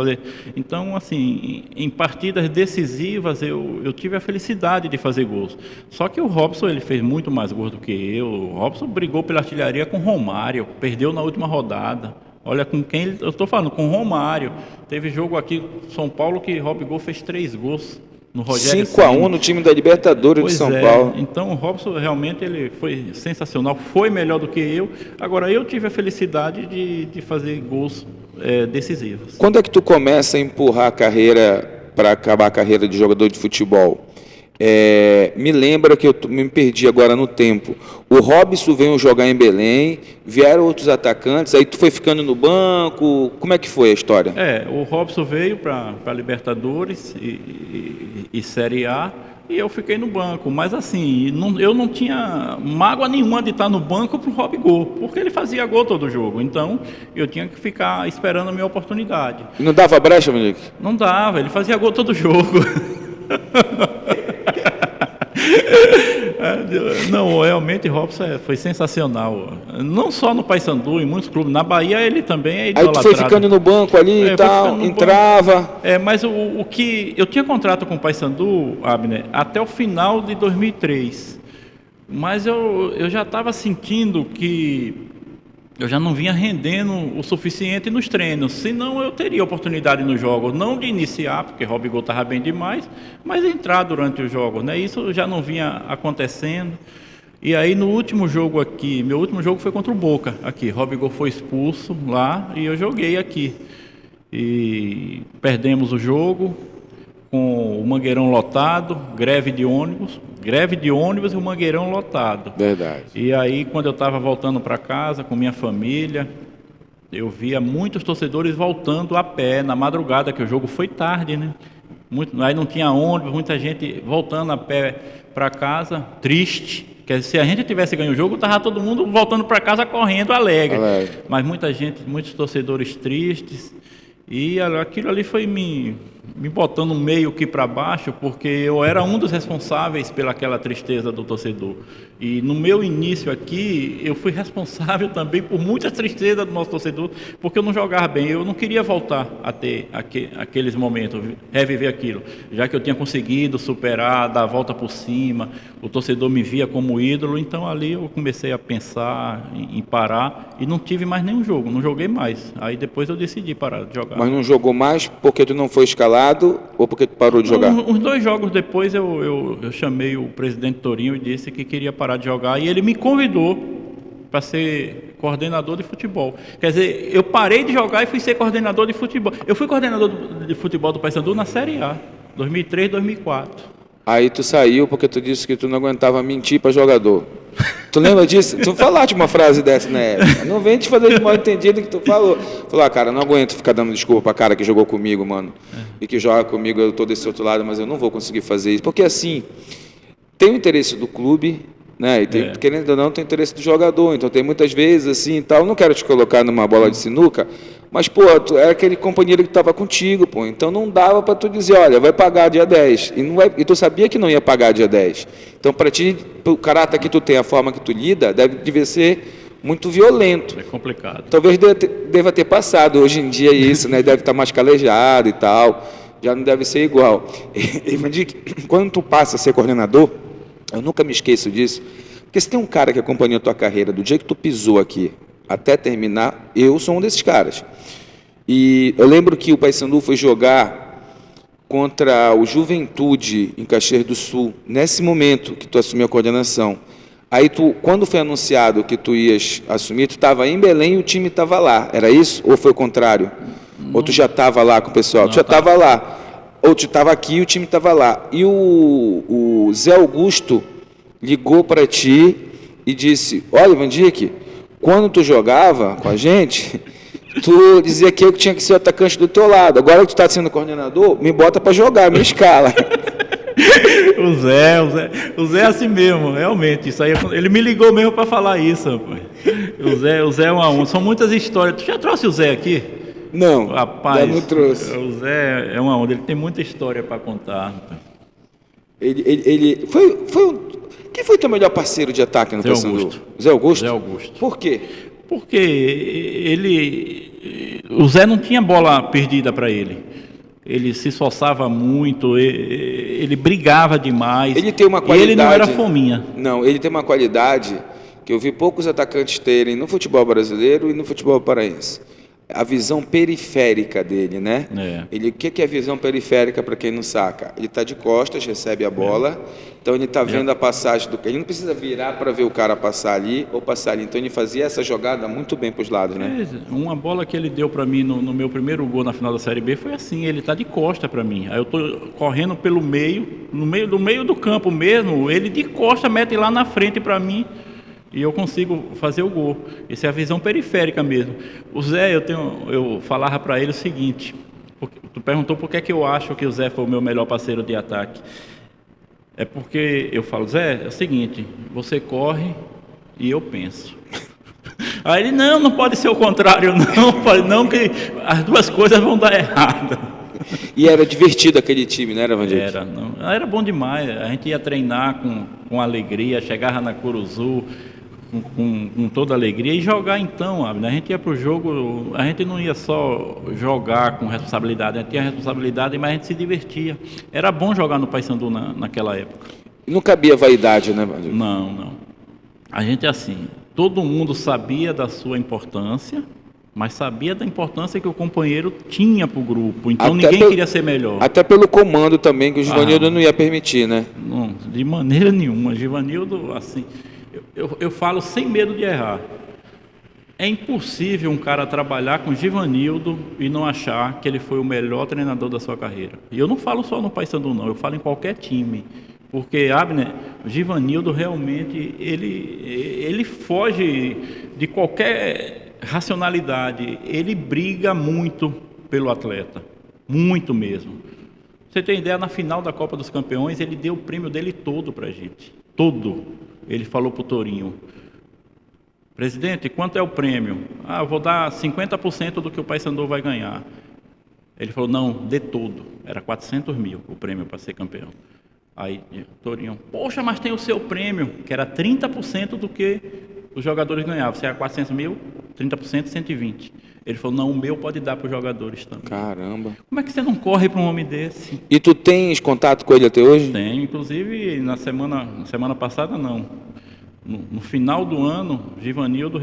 Então, assim, em partidas decisivas, eu tive a felicidade de fazer gols. Só que o Robson, ele fez muito mais gols do que eu. O Robson brigou pela artilharia com o Romário, perdeu na última rodada. Olha com quem eu estou falando, com o Romário. Teve jogo aqui em São Paulo que Robigol fez 3 gols. No 5-1 no time da Libertadores de São Paulo. Então o Robson realmente ele foi sensacional, foi melhor do que eu. Agora eu tive a felicidade de fazer gols decisivos. Quando é que tu começa a empurrar a carreira para acabar a carreira de jogador de futebol? Me lembra que eu me perdi agora no tempo. O Robson veio jogar em Belém, vieram outros atacantes, aí tu foi ficando no banco. Como é que foi a história? O Robson veio para Libertadores e Série A e eu fiquei no banco. Mas assim, eu não tinha mágoa nenhuma de estar no banco para o Robigol, porque ele fazia gol todo jogo. Então eu tinha que ficar esperando a minha oportunidade. E não dava brecha, Monique? Não dava, ele fazia gol todo jogo. Não, realmente Robson foi sensacional. Não só no Paysandu, em muitos clubes. Na Bahia ele também é idolatrado. Aí tu foi ficando no banco ali e tal, entrava. Mas o que... Eu tinha contrato com o Paysandu, Abner, até o final de 2003. Mas eu já estava sentindo que eu já não vinha rendendo o suficiente nos treinos, senão eu teria oportunidade nos jogos, não de iniciar, porque Robigol estava bem demais, mas entrar durante os jogos, né? Isso já não vinha acontecendo. E aí no último jogo aqui, meu último jogo foi contra o Boca, aqui, Robigol foi expulso lá e eu joguei aqui. E perdemos o jogo com o Mangueirão lotado, greve de ônibus e o Mangueirão lotado. Verdade. E aí, quando eu estava voltando para casa com minha família, eu via muitos torcedores voltando a pé na madrugada, que o jogo foi tarde, né? Aí não tinha ônibus, muita gente voltando a pé para casa, triste, Quer dizer, se a gente tivesse ganho o jogo, estava todo mundo voltando para casa correndo alegre. Mas muita gente, muitos torcedores tristes. E aquilo ali foi me botando meio que para baixo, porque eu era um dos responsáveis pelaquela tristeza do torcedor. E no meu início aqui, eu fui responsável também por muita tristeza do nosso torcedor, porque eu não jogava bem. Eu não queria voltar a ter aqueles momentos, reviver aquilo. Já que eu tinha conseguido superar, dar a volta por cima, o torcedor me via como ídolo, então ali eu comecei a pensar em parar e não tive mais nenhum jogo, não joguei mais. Aí depois eu decidi parar de jogar. Mas não jogou mais porque tu não foi escalado ou porque tu parou de jogar? Uns 2 jogos depois eu chamei o presidente Torinho e disse que queria parar de jogar, e ele me convidou para ser coordenador de futebol. Quer dizer, eu parei de jogar e fui ser coordenador de futebol. Eu fui coordenador de futebol do Paysandu na Série A, 2003, 2004. Aí tu saiu porque tu disse que tu não aguentava mentir para jogador. Tu lembra disso? Tu falaste uma frase dessa na época. Não vem te fazer de mal entendido que tu falou. Falou, cara, não aguento ficar dando desculpa pra cara que jogou comigo, mano. E que joga comigo, eu tô desse outro lado, mas eu não vou conseguir fazer isso. Porque assim, tem o interesse do clube, né? E tem, querendo ou não, tem o interesse do jogador. Então tem muitas vezes assim e tal. Não quero te colocar numa bola de sinuca, mas, pô, tu era aquele companheiro que estava contigo, pô. Então não dava para tu dizer, olha, vai pagar dia 10. E tu sabia que não ia pagar dia 10. Então, para ti, o caráter que tu tem, a forma que tu lida, deve ser muito violento. É complicado. Talvez deva ter passado hoje em dia isso, né? Deve estar mais calejado e tal. Já não deve ser igual. E quando tu passa a ser coordenador, eu nunca me esqueço disso, porque se tem um cara que acompanhou a tua carreira do dia que tu pisou aqui até terminar, eu sou um desses caras. E eu lembro que o Paysandu foi jogar contra o Juventude em Caxias do Sul, nesse momento que tu assumiu a coordenação. Aí quando foi anunciado que tu ias assumir, tu estava em Belém e o time estava lá, era isso? Ou foi o contrário? Ou tu já estava lá com o pessoal? Não, tu já estava lá. Ou tu estava aqui e o time estava lá. E o Zé Augusto ligou para ti e disse, olha, Van Dijk, quando tu jogava com a gente, tu dizia que eu tinha que ser o atacante do teu lado. Agora que tu está sendo coordenador, me bota para jogar, me escala. O Zé é assim mesmo, realmente. Isso aí, ele me ligou mesmo para falar isso, rapaz. O Zé é uma onda. São muitas histórias. Tu já trouxe o Zé aqui? Não, rapaz, não trouxe. O Zé é uma onda. Ele tem muita história para contar. Ele quem foi teu melhor parceiro de ataque no Paysandu? Zé Augusto? Zé Augusto. Por quê? Porque o Zé não tinha bola perdida para ele. Ele se esforçava muito, ele brigava demais. Ele tem uma qualidade. Ele não era fominha. Não, ele tem uma qualidade que eu vi poucos atacantes terem no futebol brasileiro e no futebol paraense. A visão periférica dele, né? O que é a visão periférica, para quem não saca? Ele está de costas, recebe a bola, então ele está vendo a passagem do... Ele não precisa virar para ver o cara passar ali ou passar ali, então ele fazia essa jogada muito bem para os lados, né? Uma bola que ele deu para mim no meu primeiro gol na final da Série B foi assim, ele está de costa para mim, aí eu estou correndo pelo meio, no meio do campo mesmo, ele de costa mete lá na frente para mim, e eu consigo fazer o gol. Essa é a visão periférica mesmo. O Zé, eu falava para ele o seguinte, tu perguntou por que eu acho que o Zé foi o meu melhor parceiro de ataque. É porque eu falo, Zé, é o seguinte, você corre e eu penso. Aí ele, não pode ser o contrário, não, que as duas coisas vão dar errado. E era divertido aquele time, né, Van Dijk? Era bom demais. A gente ia treinar com alegria, chegava na Curuzu com toda alegria e jogar então, a gente ia para o jogo, a gente não ia só jogar com responsabilidade, a gente tinha responsabilidade, mas a gente se divertia. Era bom jogar no Paysandu naquela época. E não cabia vaidade, né, Van Dijk? Não. A gente assim, todo mundo sabia da sua importância, mas sabia da importância que o companheiro tinha para o grupo, então ninguém queria ser melhor. Até pelo comando também, que o Givanildo não ia permitir, né? Não, de maneira nenhuma. Givanildo, assim, eu falo sem medo de errar. É impossível um cara trabalhar com Givanildo e não achar que ele foi o melhor treinador da sua carreira. E eu não falo só no Paysandu, não, eu falo em qualquer time. Porque, Abner, o Givanildo realmente, ele foge de qualquer racionalidade, ele briga muito pelo atleta, muito mesmo. Você tem ideia, na final da Copa dos Campeões, ele deu o prêmio dele todo pra gente, todo. ele falou para o Torinho: presidente, quanto é o prêmio? Ah, eu vou dar 50% do que o Paysandu vai ganhar. Ele falou: não, dê tudo. Era 400 mil o prêmio para ser campeão. Aí Torinho: poxa, mas tem o seu prêmio, que era 30% do que os jogadores ganhavam. Se era 400 mil, 30%, 120. Ele falou: não, o meu pode dar para os jogadores também. Caramba. Como é que você não corre para um homem desse? E tu tens contato com ele até hoje? Tem, inclusive na semana passada não. No final do ano, Givanildo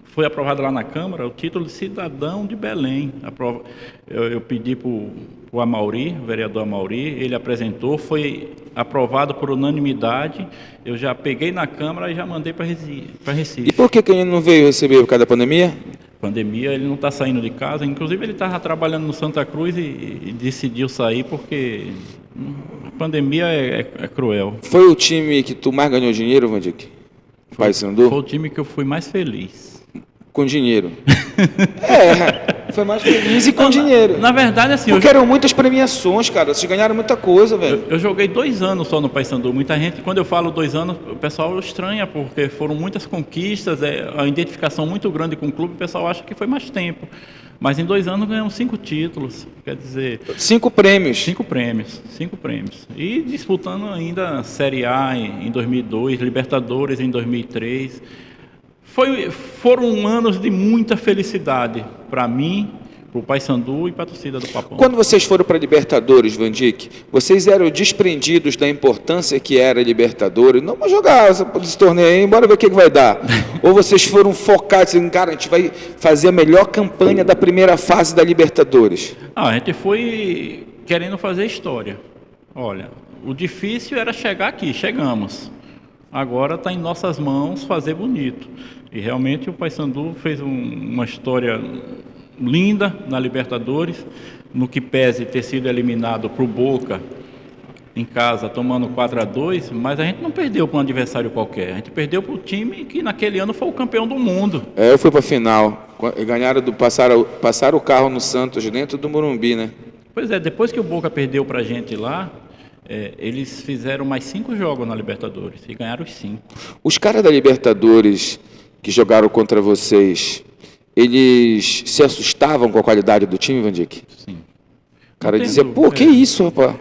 foi aprovado lá na Câmara o título de cidadão de Belém. Eu pedi para o Amauri, o vereador Amauri, ele apresentou, foi aprovado por unanimidade. Eu já peguei na Câmara e já mandei para Recife. E por que ele não veio receber por causa da pandemia? Pandemia, ele não está saindo de casa. Inclusive, ele estava trabalhando no Santa Cruz e decidiu sair porque a pandemia é cruel. Foi o time que tu mais ganhou dinheiro, Vandic? Paysandu? Foi o time que eu fui mais feliz. Com dinheiro. Foi mais feliz e com dinheiro. Na verdade, assim... Porque eram muitas premiações, cara. Vocês ganharam muita coisa, velho. Eu joguei 2 anos só no Paysandu. Muita gente, quando eu falo 2 anos, o pessoal estranha, porque foram muitas conquistas, a identificação muito grande com o clube, o pessoal acha que foi mais tempo. Mas em 2 anos ganhamos 5 títulos, quer dizer... 5 prêmios. 5 prêmios. E disputando ainda Série A em 2002, Libertadores em 2003... Foram anos de muita felicidade para mim, para o Paysandu e para a torcida do Papão. Quando vocês foram para a Libertadores, Vandic, vocês eram desprendidos da importância que era a Libertadores? Não vamos jogar esse torneio aí, bora ver o que vai dar. Ou vocês foram focados em, cara, a gente vai fazer a melhor campanha da primeira fase da Libertadores? A gente foi querendo fazer história. Olha, o difícil era chegar aqui, chegamos. Agora está em nossas mãos fazer bonito. E realmente o Paysandu fez uma história linda na Libertadores, no que pese ter sido eliminado para o Boca em casa, tomando 4-2, mas a gente não perdeu para um adversário qualquer. A gente perdeu para o time que naquele ano foi o campeão do mundo. Eu fui para a final. Ganharam passaram o carro no Santos, dentro do Morumbi, né? Pois é, depois que o Boca perdeu para a gente lá, eles fizeram mais 5 jogos na Libertadores e ganharam os 5. Os caras da Libertadores que jogaram contra vocês, eles se assustavam com a qualidade do time, Vandic? Sim. O cara dizia, pô, que isso, rapaz?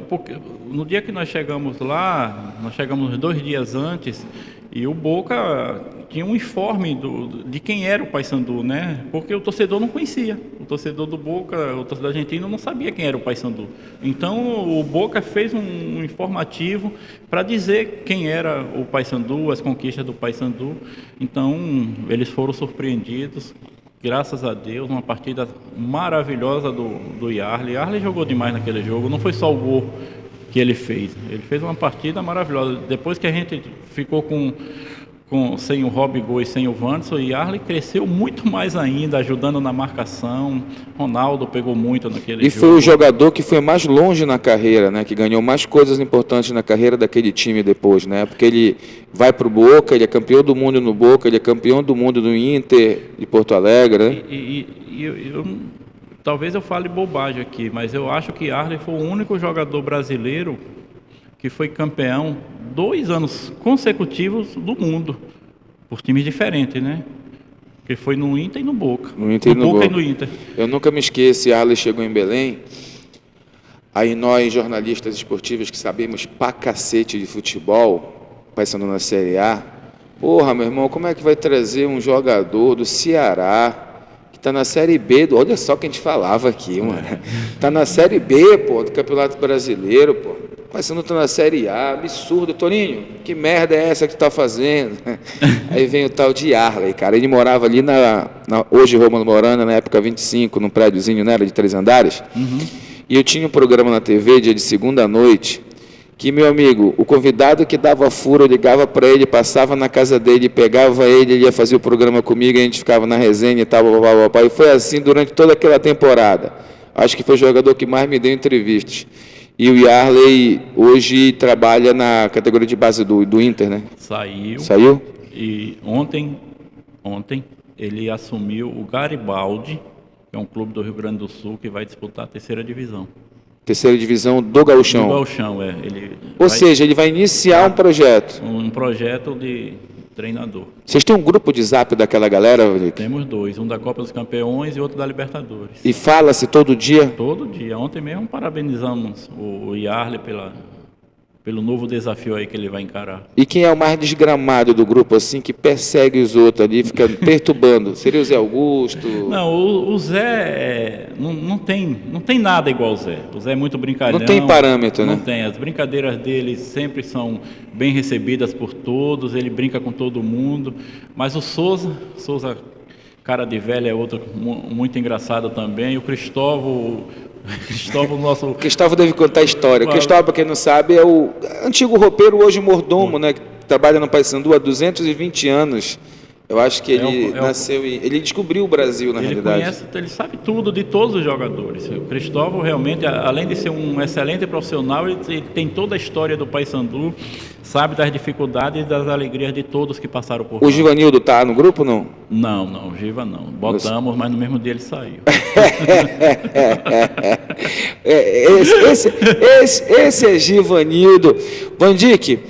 Porque no dia que nós chegamos lá, nós chegamos 2 dias antes, e o Boca tinha um informe de quem era o Paysandu, né? Porque o torcedor não conhecia. O torcedor do Boca, o torcedor argentino não sabia quem era o Paysandu. Então o Boca fez um informativo para dizer quem era o Paysandu, as conquistas do Paysandu. Então eles foram surpreendidos. Graças a Deus, uma partida maravilhosa do Yarley. Yarley jogou demais naquele jogo, não foi só o gol que ele fez. Ele fez uma partida maravilhosa. Depois que a gente ficou sem o Robigol e sem o Wanderson, o Yarley cresceu muito mais ainda, ajudando na marcação. Ronaldo pegou muito naquele jogo. E foi o jogador que foi mais longe na carreira, né? Que ganhou mais coisas importantes na carreira daquele time depois, né? Porque ele vai para o Boca, ele é campeão do mundo no Boca, ele é campeão do mundo no Inter de Porto Alegre, né? Talvez eu fale bobagem aqui, mas eu acho que Yarley foi o único jogador brasileiro que foi campeão 2 anos consecutivos do mundo, por times diferentes, né? Porque foi no Inter e no Boca. No Inter e no Boca. E no Inter. Eu nunca me esqueço, Yarley chegou em Belém, aí nós, jornalistas esportivos que sabemos pra cacete de futebol, passando na Série A, porra, meu irmão, como é que vai trazer um jogador do Ceará, tá na Série B, olha só o que a gente falava aqui, mano. Tá na Série B, pô, do Campeonato Brasileiro, pô. Mas você não tá na Série A, absurdo. Toninho, que merda é essa que tu tá fazendo? Aí vem o tal de Yarley, cara. Ele morava ali hoje Rômulo Morana, na época 25, num prédiozinho, né, era de 3 andares. Uhum. E eu tinha um programa na TV, dia de segunda à noite, que, meu amigo, o convidado que dava furo, eu ligava para ele, passava na casa dele, pegava ele ia fazer o programa comigo, a gente ficava na resenha e tal, e foi assim durante toda aquela temporada. Acho que foi o jogador que mais me deu entrevistas. E o Yarley hoje trabalha na categoria de base do Inter, né? Saiu? E ontem ele assumiu o Garibaldi, que é um clube do Rio Grande do Sul que vai disputar a 3ª divisão. Terceira divisão do Gauchão. Do Gauchão, Ou seja, ele vai iniciar um projeto. Um projeto de treinador. Vocês têm um grupo de zap daquela galera, Vandic? Temos dois, um da Copa dos Campeões e outro da Libertadores. E fala-se todo dia? Todo dia. Ontem mesmo parabenizamos o Yarley pelo novo desafio aí que ele vai encarar. E quem é o mais desgramado do grupo, assim, que persegue os outros ali, fica perturbando? Seria o Zé Augusto? Não, o Zé não tem nada igual ao Zé. O Zé é muito brincalhão. Não tem parâmetro, né? Não tem. As brincadeiras dele sempre são bem recebidas por todos, ele brinca com todo mundo. Mas o Souza, cara de velho, é outro muito engraçado também. O Cristóvão, nosso... Cristóvão deve contar a história. Claro. Cristóvão, para quem não sabe, é o antigo roupeiro, hoje mordomo, né? Que trabalha no Paysandu há 220 anos. Eu acho que ele nasceu e ele descobriu o Brasil, na realidade. Ele sabe tudo de todos os jogadores. O Cristóvão realmente, além de ser um excelente profissional, ele tem toda a história do Paysandu, sabe das dificuldades e das alegrias de todos que passaram por lá. O Givanildo está no grupo, não? Não, o Giva não. Botamos, mas no mesmo dia ele saiu. Esse é Givanildo. Vandic,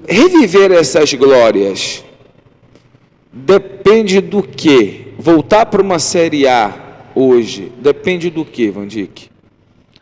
reviver essas glórias depende do quê? Voltar para uma Série A hoje depende do quê, Vandic?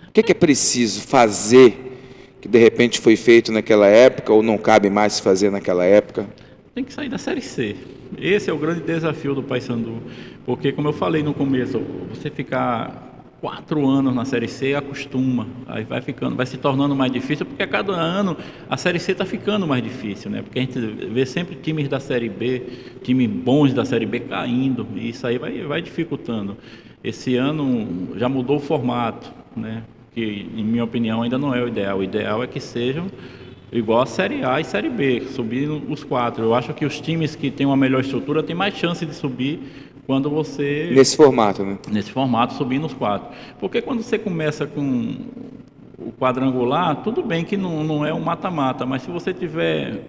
O que é preciso fazer que de repente foi feito naquela época ou não cabe mais se fazer naquela época? Tem que sair da Série C. Esse é o grande desafio do Paysandu. Porque, como eu falei no começo, você ficar 4 anos na Série C acostuma, aí vai se tornando mais difícil, porque a cada ano a Série C está ficando mais difícil, né? Porque a gente vê sempre times da Série B, times bons da Série B caindo, e isso aí vai dificultando. Esse ano já mudou o formato, né? Que, em minha opinião, ainda não é o ideal. O ideal é que sejam igual a Série A e Série B, subindo os 4. Eu acho que os times que têm uma melhor estrutura têm mais chance de subir quando você... Nesse formato, né? Nesse formato, subindo os 4. Porque quando você começa com o quadrangular, tudo bem que não é um mata-mata, mas se você tiver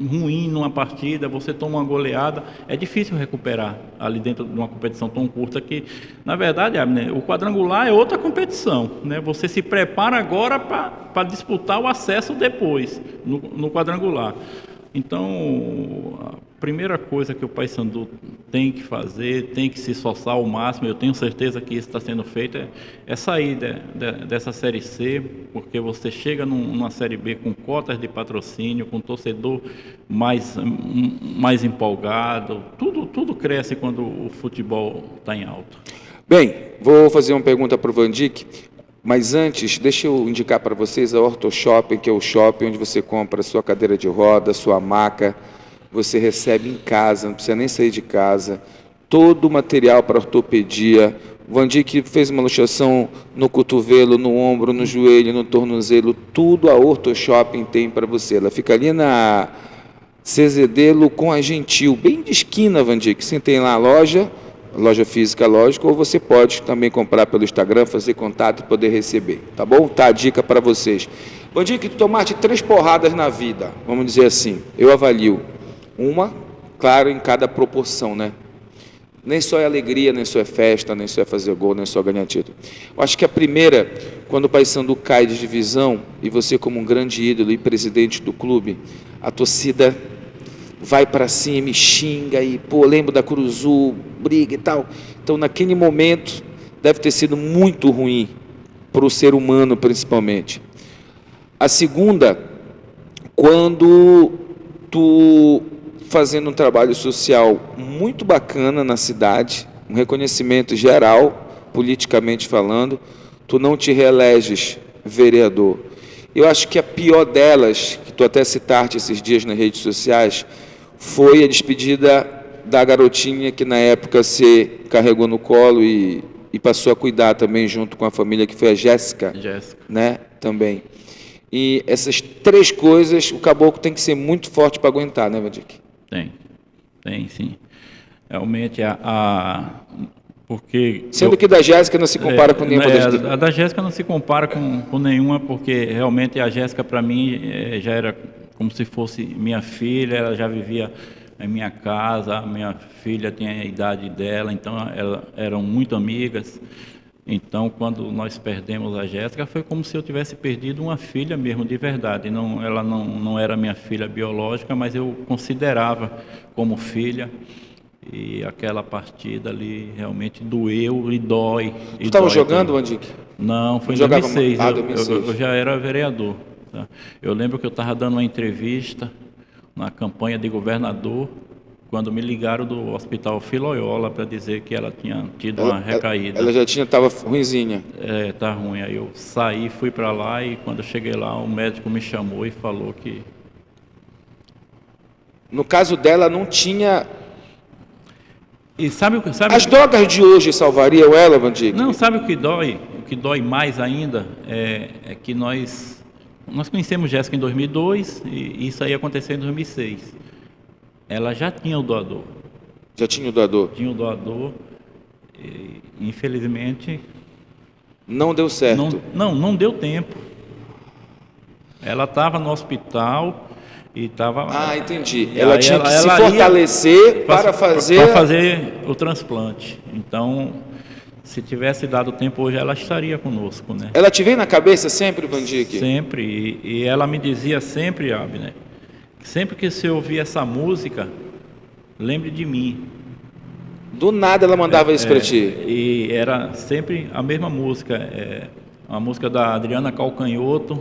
ruim numa partida, você toma uma goleada, é difícil recuperar ali dentro de uma competição tão curta que, na verdade, o quadrangular é outra competição, né? Você se prepara agora para disputar o acesso depois, no quadrangular. Então, a primeira coisa que o Paysandu tem que fazer, tem que se esforçar ao máximo, eu tenho certeza que isso está sendo feito, é sair dessa Série C, porque você chega numa Série B com cotas de patrocínio, com torcedor mais empolgado, tudo cresce quando o futebol está em alta. Bem, vou fazer uma pergunta para o Vandic, mas antes, deixa eu indicar para vocês a Ortho Shopping, que é o shopping onde você compra a sua cadeira de roda, sua maca, você recebe em casa, não precisa nem sair de casa, todo o material para ortopedia. O Vandic fez uma luxação no cotovelo, no ombro, no joelho, no tornozelo, tudo a Ortho Shopping tem para você. Ela fica ali na Cezedelo com a Gentil, bem de esquina, Vandic. Você tem lá a loja física, lógico, ou você pode também comprar pelo Instagram, fazer contato e poder receber, tá bom? Tá a dica para vocês. Vandic, tu tomaste 3 porradas na vida, vamos dizer assim, eu avalio. Uma, claro, em cada proporção, né? Nem só é alegria, nem só é festa, nem só é fazer gol, nem só ganhar título. Eu acho que a primeira, quando o Paysandu cai de divisão, e você como um grande ídolo e presidente do clube, a torcida vai para cima e xinga, e pô, lembro da Curuzu, briga e tal. Então, naquele momento, deve ter sido muito ruim para o ser humano, principalmente. A segunda, quando tu fazendo um trabalho social muito bacana na cidade, um reconhecimento geral, politicamente falando, tu não te reeleges vereador. Eu acho que a pior delas, que tu até citaste esses dias nas redes sociais, foi a despedida da garotinha que na época você carregou no colo e passou a cuidar também junto com a família, que foi a Jéssica, né? Também. E essas 3 coisas, o caboclo tem que ser muito forte para aguentar, né, Vandic? Tem sim. Realmente, porque... Sendo que da Jéssica não se compara com nenhuma das... A da Jéssica não se compara com nenhuma, porque realmente a Jéssica, para mim, já era como se fosse minha filha, ela já vivia em minha casa, a minha filha tinha a idade dela, então elas eram muito amigas. Então, quando nós perdemos a Jéssica, foi como se eu tivesse perdido uma filha mesmo, de verdade. Não, ela não era minha filha biológica, mas eu considerava como filha. E aquela partida ali realmente doeu e dói. Tu estava jogando, Vandic? Não, foi em Jogava 2006. Ah, 2006. Eu já era vereador. Tá? Eu lembro que eu estava dando uma entrevista na campanha de governador, quando me ligaram do Hospital Filoiola para dizer que ela tinha tido uma recaída. Ela já estava ruinzinha. Tá ruim. Aí eu saí, fui para lá e quando eu cheguei lá, o médico me chamou e falou que... No caso dela, não tinha... E sabe As drogas de hoje salvariam ela, Vandic? Não, sabe o que dói? O que dói mais ainda é que nós conhecemos Jéssica em 2002 e isso aí aconteceu em 2006. Ela já tinha o doador. Já tinha o doador? Tinha o doador e, infelizmente... Não deu certo? Não deu tempo. Ela estava no hospital... E tava, entendi. Ela tinha que se fortalecer para fazer o transplante. Então, se tivesse dado tempo hoje, ela estaria conosco, né? Ela te veio na cabeça sempre, Vandic? Sempre. E ela me dizia sempre, Abner, que sempre que você ouvir essa música, lembre de mim. Do nada ela mandava isso para ti? E era sempre a mesma música. A música da Adriana Calcanhoto.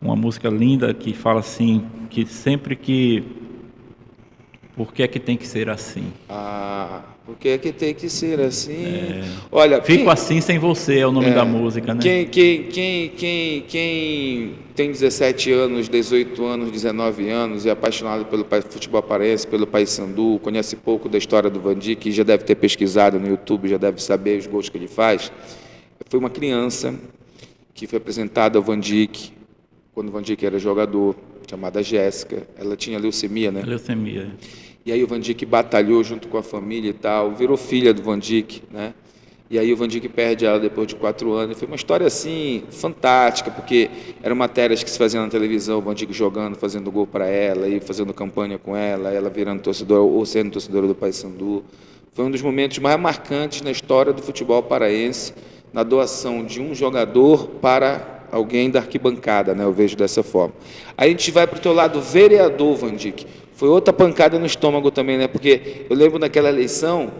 Uma música linda que fala assim, que sempre que... Por que é que tem que ser assim? Por que é que tem que ser assim? Olha, Fico assim sem você é o nome da música, né? Quem tem 17 anos, 18 anos, 19 anos e é apaixonado pelo futebol paraense, pelo Paysandu, conhece pouco da história do Vandic, já deve ter pesquisado no YouTube, já deve saber os gols que ele faz. Foi uma criança que foi apresentada ao Vandic, quando o Vandic era jogador, chamada Jéssica. Ela tinha leucemia, né? Leucemia. E aí o Vandic batalhou junto com a família e tal, virou filha do Vandic, né? E aí o Vandic perde ela depois de 4 anos. E foi uma história, assim, fantástica, porque eram matérias que se faziam na televisão, o Vandic jogando, fazendo gol para ela, e fazendo campanha com ela virando torcedora ou sendo torcedora do Paysandu. Foi um dos momentos mais marcantes na história do futebol paraense, na doação de um jogador para alguém da arquibancada, né? Eu vejo dessa forma. Aí a gente vai para o teu lado vereador, Vandic. Foi outra pancada no estômago também, né? Porque eu lembro naquela eleição,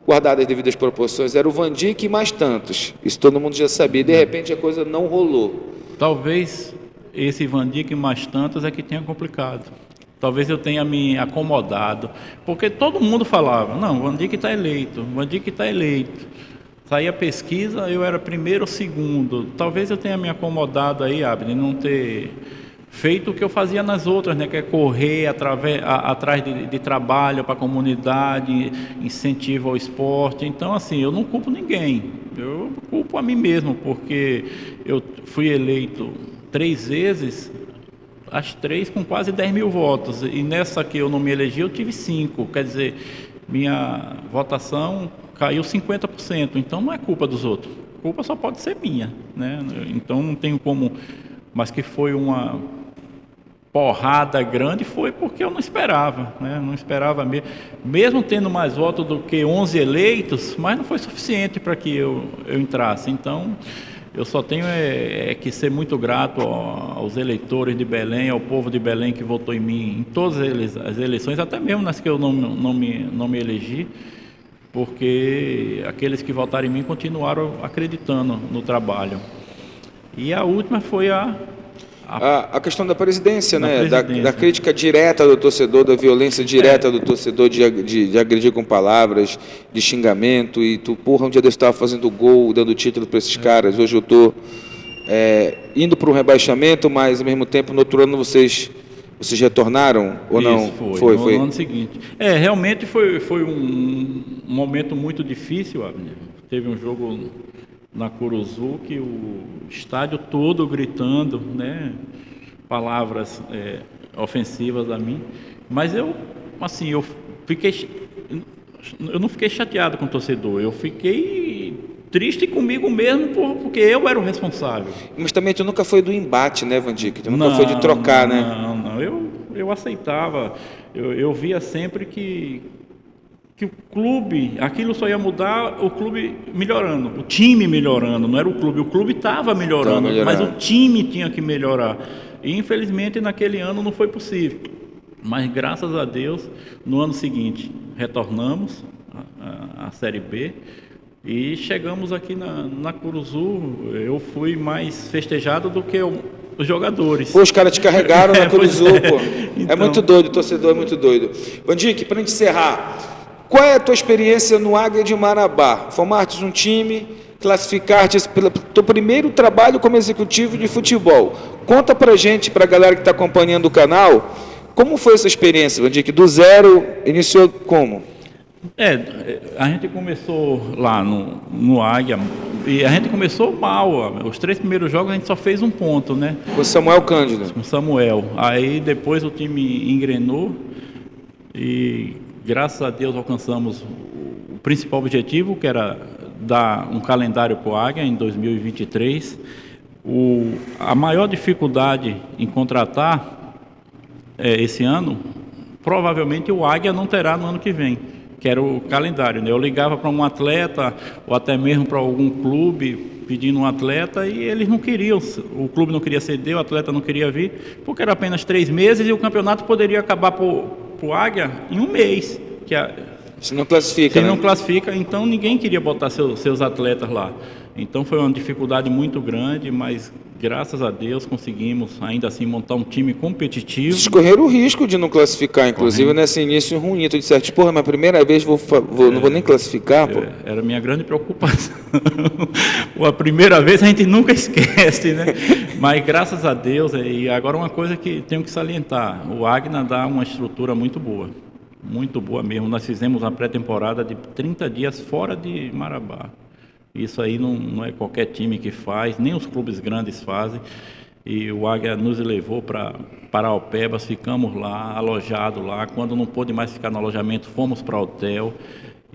guardada as devidas proporções, era o Vandic e mais tantos. Isso todo mundo já sabia. De repente a coisa não rolou. Talvez esse Vandic e mais tantos é que tenha complicado. Talvez eu tenha me acomodado. Porque todo mundo falava, não, o Vandic está eleito, o Vandic está eleito. Saía a pesquisa, eu era primeiro ou segundo. Talvez eu tenha me acomodado aí, Abner, não ter feito o que eu fazia nas outras, né? Que é correr atrás de trabalho para a comunidade, incentivo ao esporte. Então, assim, eu não culpo ninguém. Eu culpo a mim mesmo, porque eu fui eleito 3 vezes, as 3 com quase 10 mil votos. E nessa que eu não me elegi, eu tive 5. Quer dizer, minha votação caiu 50%, então não é culpa dos outros, a culpa só pode ser minha, né? Então não tenho como, mas que foi uma porrada grande, foi porque eu não esperava, né? Não esperava mesmo tendo mais votos do que 11 eleitos, mas não foi suficiente para que eu entrasse. Então eu só tenho que ser muito grato aos eleitores de Belém, ao povo de Belém que votou em mim em todas as eleições, até mesmo nas que eu não me elegi, porque aqueles que votaram em mim continuaram acreditando no trabalho. E a última foi a questão da presidência, né? Da crítica direta do torcedor, da violência direta do torcedor, de agredir com palavras, de xingamento, e tu, um dia desse estava fazendo gol, dando título para esses caras, hoje eu estou indo para um rebaixamento, mas ao mesmo tempo, no outro ano vocês retornaram ou Isso, não? Foi no ano seguinte. Realmente foi um momento muito difícil, Abner. Teve um jogo na Curuzu que o estádio todo gritando, né, palavras ofensivas a mim. Mas eu não fiquei chateado com o torcedor. Eu fiquei triste comigo mesmo porque eu era o responsável. Mas também tu nunca foi do embate, né, Vandic? Tu nunca foi de trocar, né? Não. Eu aceitava. Eu via sempre que o clube, aquilo só ia mudar o clube melhorando, o time melhorando, não era o clube estava melhorando, mas o time tinha que melhorar. E infelizmente naquele ano não foi possível. Mas graças a Deus, no ano seguinte, retornamos à Série B e chegamos aqui na Curuzu. Eu fui mais festejado do que os jogadores. Pô, os caras te carregaram na Curuzu, pô. Então... É muito doido, o torcedor é muito doido. Vandique, para encerrar, qual é a tua experiência no Águia de Marabá? Formaste um time, classificaste pelo teu primeiro trabalho como executivo de futebol. Conta pra gente, pra galera que está acompanhando o canal, como foi essa experiência, Vandique? Do zero, iniciou como? A gente começou lá no Águia, e a gente começou mal. Os 3 primeiros jogos a gente só fez 1 ponto, né? Com Samuel Cândido. Com Samuel. Aí depois o time engrenou e graças a Deus alcançamos o principal objetivo, que era dar um calendário para o Águia em 2023. A maior dificuldade em contratar esse ano, provavelmente o Águia não terá no ano que vem, que era o calendário, né? Eu ligava para um atleta ou até mesmo para algum clube pedindo um atleta e eles não queriam, o clube não queria ceder, o atleta não queria vir, porque era apenas 3 meses e o campeonato poderia acabar para o Águia em 1 mês. Se não classifica, não classifica, então ninguém queria botar seus atletas lá. Então foi uma dificuldade muito grande, mas graças a Deus conseguimos ainda assim montar um time competitivo. Vocês correram o risco de não classificar, inclusive nesse início ruim. Tu disseste, porra, mas a primeira vez não vou nem classificar, pô. Era a minha grande preocupação. A primeira vez a gente nunca esquece, né? Mas graças a Deus, e agora uma coisa que tenho que salientar, o Águia dá uma estrutura muito boa mesmo. Nós fizemos uma pré-temporada de 30 dias fora de Marabá. Isso aí não é qualquer time que faz, nem os clubes grandes fazem. E o Águia nos levou para Paraopebas, ficamos lá, alojados lá. Quando não pôde mais ficar no alojamento, fomos para hotel.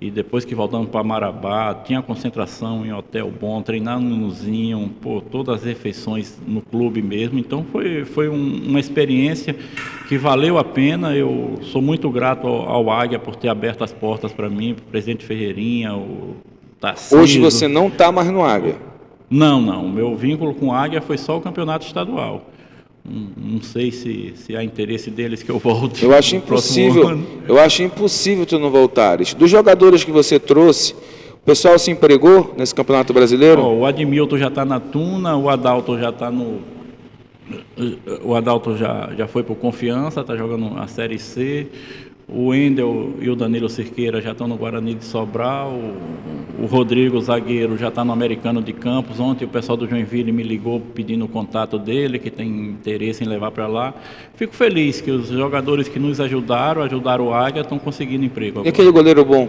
E depois que voltamos para Marabá, tinha concentração em hotel bom, treinando no Zinho, todas as refeições no clube mesmo. Então foi uma experiência que valeu a pena. Eu sou muito grato ao Águia por ter aberto as portas para mim, para o presidente Ferreirinha, o Tarcísio. Hoje você não está mais no Águia? Não. O meu vínculo com o Águia foi só o campeonato estadual. Não sei se há interesse deles que eu volte. Eu acho impossível tu não voltares. Dos jogadores que você trouxe, o pessoal se empregou nesse Campeonato Brasileiro? O Admilton já está na Tuna, o Adalto já está O Adalto já foi para o Confiança, está jogando a Série C. O Wendel e o Danilo Cerqueira já estão no Guarani de Sobral. O Rodrigo, zagueiro, já está no Americano de Campos. Ontem o pessoal do Joinville me ligou pedindo o contato dele, que tem interesse em levar para lá. Fico feliz que os jogadores que nos ajudaram o Águia, estão conseguindo emprego agora. E aquele goleiro bom?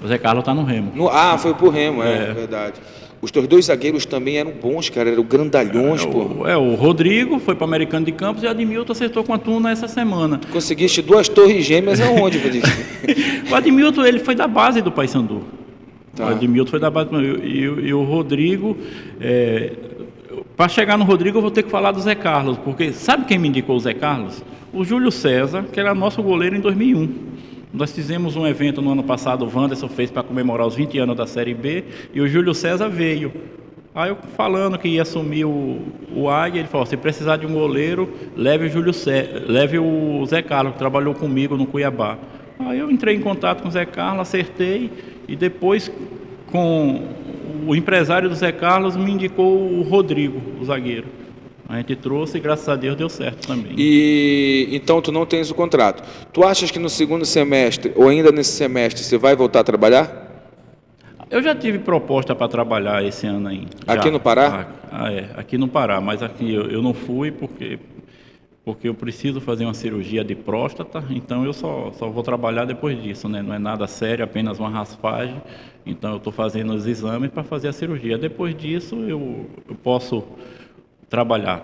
O Zé Carlos está no Remo. Foi pro Remo, é verdade. Os teus 2 zagueiros também eram bons, cara, eram grandalhões, pô. O Rodrigo foi para o Americano de Campos e o Admilton acertou com a Tuna essa semana. Conseguiste 2 torres gêmeas aonde, Felipe? O Admilton, ele foi da base do Paysandu. Tá. O Admilton foi da base e o Rodrigo... Para chegar no Rodrigo eu vou ter que falar do Zé Carlos, porque sabe quem me indicou o Zé Carlos? O Júlio César, que era nosso goleiro em 2001. Nós fizemos um evento no ano passado, o Wanderson fez para comemorar os 20 anos da Série B, e o Júlio César veio. Aí eu falando que ia assumir o Águia, ele falou, se precisar de um goleiro, leve o Zé Carlos, que trabalhou comigo no Cuiabá. Aí eu entrei em contato com o Zé Carlos, acertei, e depois com o empresário do Zé Carlos me indicou o Rodrigo, o zagueiro. A gente trouxe e graças a Deus deu certo também. E então tu não tens o contrato. Tu achas que no segundo semestre, ou ainda nesse semestre, você vai voltar a trabalhar? Eu já tive proposta para trabalhar esse ano aí. Aqui no Pará? Aqui no Pará, mas aqui eu não fui porque eu preciso fazer uma cirurgia de próstata, então eu só vou trabalhar depois disso, né? Não é nada sério, apenas uma raspagem, então eu estou fazendo os exames para fazer a cirurgia. Depois disso eu posso trabalhar.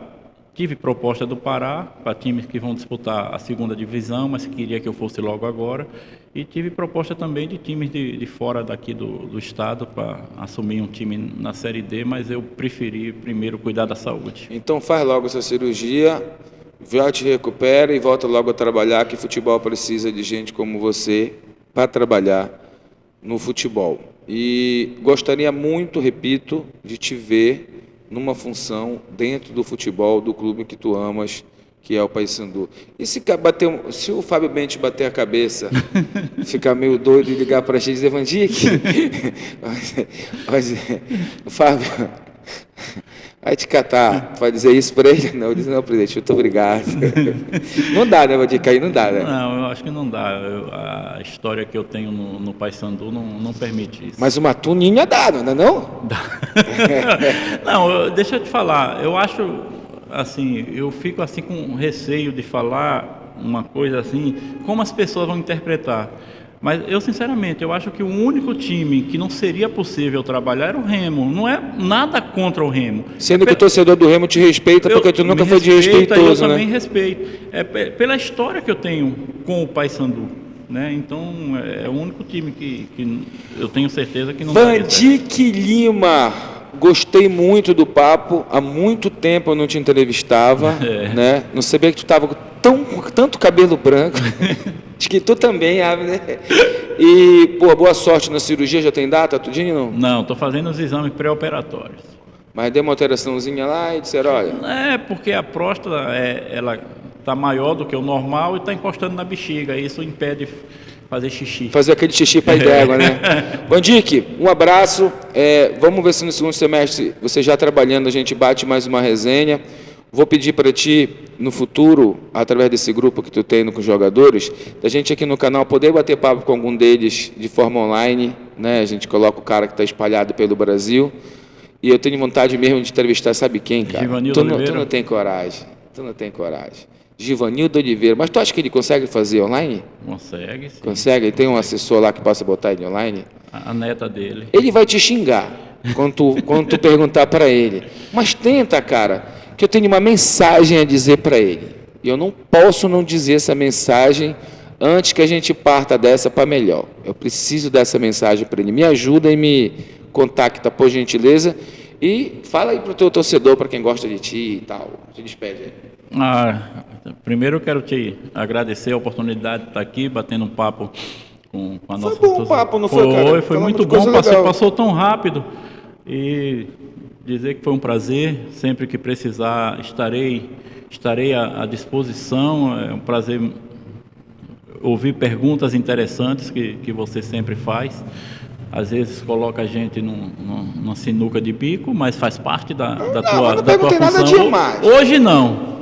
Tive proposta do Pará para times que vão disputar a 2ª divisão, mas queria que eu fosse logo agora. E tive proposta também de times de fora daqui do estado para assumir um time na Série D, mas eu preferi primeiro cuidar da saúde. Então faz logo essa cirurgia, te recupera e volta logo a trabalhar, que futebol precisa de gente como você para trabalhar. no futebol. E gostaria muito, repito, de te ver numa função dentro do futebol do clube que tu amas, que é o Paysandu. E se o Fábio Bente bater a cabeça, ficar meio doido e ligar para a gente e dizer, Vandique, Fábio, vai te catar, vai dizer isso para ele? Não, ele diz, não, presidente, muito obrigado. Não dá, né, Vandique? Aí não dá, né? Não, eu acho que não dá. A história que eu tenho no Paysandu não permite isso. Mas uma tuninha dá, não é não? Não, deixa eu te falar, eu acho, assim, eu fico assim com receio de falar uma coisa assim, como as pessoas vão interpretar. Mas eu, sinceramente, eu acho que o único time que não seria possível trabalhar era o Remo. Não é nada contra o Remo. Sendo que o torcedor do Remo te respeita, porque tu nunca foi desrespeitoso, eu né? também respeito. É pela história que eu tenho com o Paysandu, né? Então, é o único time que eu tenho certeza que não daria certo. Vandique Lima, gostei muito do papo. Há muito tempo eu não te entrevistava, né? Não sabia que tu estava com tanto cabelo branco. Acho que tu também, né? E, pô, boa sorte na cirurgia, já tem data, tudinho não? Não, estou fazendo os exames pré-operatórios. Mas deu uma alteraçãozinha lá e disseram, olha... É, porque a próstata, ela está maior do que o normal e está encostando na bexiga, isso impede fazer xixi. Fazer aquele xixi para d'égua, né? Vandique, um abraço, vamos ver se no segundo semestre, você já trabalhando, a gente bate mais uma resenha. Vou pedir para ti, no futuro, através desse grupo que tu tem com os jogadores, da gente aqui no canal poder bater papo com algum deles de forma online, né? A gente coloca o cara que está espalhado pelo Brasil. E eu tenho vontade mesmo de entrevistar, sabe quem, cara? Tu não tem coragem. Tu não tem coragem. Givanildo Oliveira. Mas tu acha que ele consegue fazer online? Consegue, sim. Consegue? Ele tem um assessor lá que possa botar ele online? A neta dele. Ele vai te xingar quando tu perguntar para ele. Mas tenta, cara, que eu tenho uma mensagem a dizer para ele. E eu não posso não dizer essa mensagem antes que a gente parta dessa para melhor. Eu preciso dessa mensagem para ele. Me ajuda e me contacta, por gentileza. E fala aí para o teu torcedor, para quem gosta de ti e tal. Se despede aí. Primeiro eu quero te agradecer a oportunidade de estar aqui, batendo um papo com a nossa... Foi bom o papo, não foi, cara? Foi muito bom, passou tão rápido. E dizer que foi um prazer, sempre que precisar estarei à disposição. É um prazer ouvir perguntas interessantes que você sempre faz. Às vezes coloca a gente numa sinuca de bico, mas faz parte da tua função. Nada demais. Hoje não.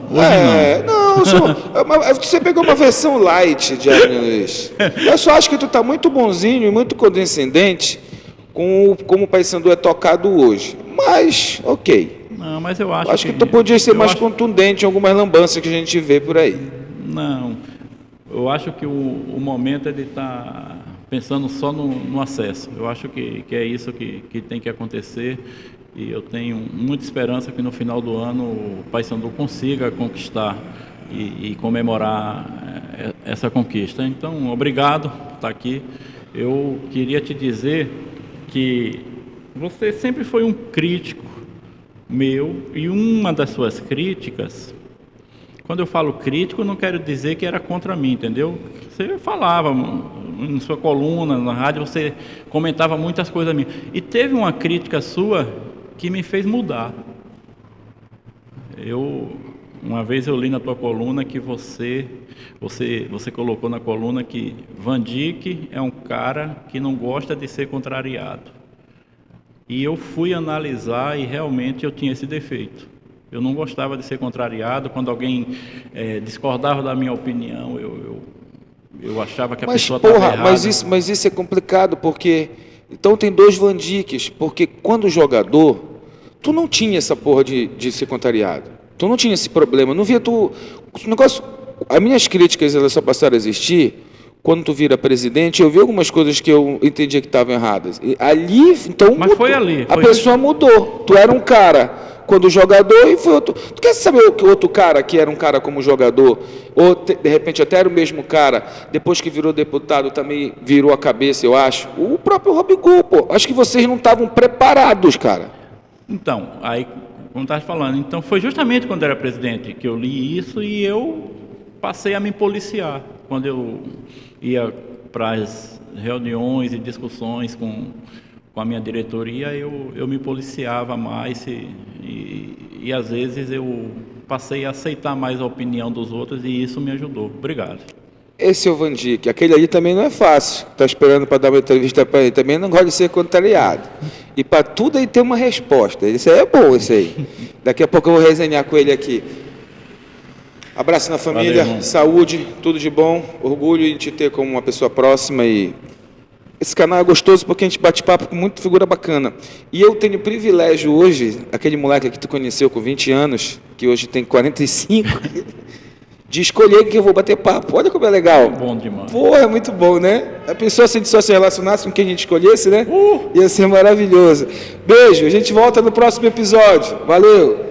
Você pegou uma versão light de Abner Luiz. Eu só acho que tu tá muito bonzinho e muito condescendente com como o Paysandu é tocado hoje. Mas, ok. Não, mas eu acho que tu podia ser mais contundente em algumas lambanças que a gente vê por aí. Não, eu acho que o momento é de estar pensando só no acesso. Eu acho que é isso que tem que acontecer. E eu tenho muita esperança que no final do ano o Paysandu consiga conquistar e comemorar essa conquista. Então, obrigado por estar aqui. Eu queria te dizer que você sempre foi um crítico meu, e uma das suas críticas, quando eu falo crítico, não quero dizer que era contra mim, entendeu? Você falava na sua coluna, na rádio, você comentava muitas coisas minhas. E teve uma crítica sua que me fez mudar. Uma vez eu li na tua coluna que você colocou na coluna que Vandique é um cara que não gosta de ser contrariado. E eu fui analisar e realmente eu tinha esse defeito. Eu não gostava de ser contrariado. Quando alguém discordava da minha opinião, eu achava que a pessoa estava errada. Mas isso é complicado, porque... Então tem dois Vandiques, porque quando jogador, tu não tinha essa porra de ser contrariado. Tu não tinha esse problema. Não via tu... O negócio... As minhas críticas, elas só passaram a existir quando tu vira presidente. Eu vi algumas coisas que eu entendia que estavam erradas. E ali, então... Mas foi ali. A pessoa mudou. Tu era um cara quando jogador e foi outro. Tu quer saber o que outro cara que era um cara como jogador, ou de repente até era o mesmo cara, depois que virou deputado também virou a cabeça, eu acho? O próprio Robigol, pô. Acho que vocês não estavam preparados, cara. Então, aí, como estava falando, então foi justamente quando era presidente que eu li isso e eu passei a me policiar. Quando eu ia para as reuniões e discussões com a minha diretoria, eu me policiava mais e às vezes eu passei a aceitar mais a opinião dos outros e isso me ajudou. Obrigado. Esse é o Vandic. Aquele ali também não é fácil. Está esperando para dar uma entrevista para ele. Também não gosta de ser contrariado. E para tudo aí tem uma resposta. Esse aí é bom, esse aí. Daqui a pouco eu vou resenhar com ele aqui. Abraço na família, Valeu, saúde, tudo de bom. Orgulho em te ter como uma pessoa próxima. E esse canal é gostoso porque a gente bate papo com muita figura bacana. E eu tenho o privilégio hoje, aquele moleque que tu conheceu com 20 anos, que hoje tem 45... de escolher que eu vou bater papo. Olha como é legal. Bom demais. Pô, é muito bom, né? A pessoa se só se relacionasse com quem a gente escolhesse, né? Ia ser maravilhoso. Beijo, a gente volta no próximo episódio. Valeu!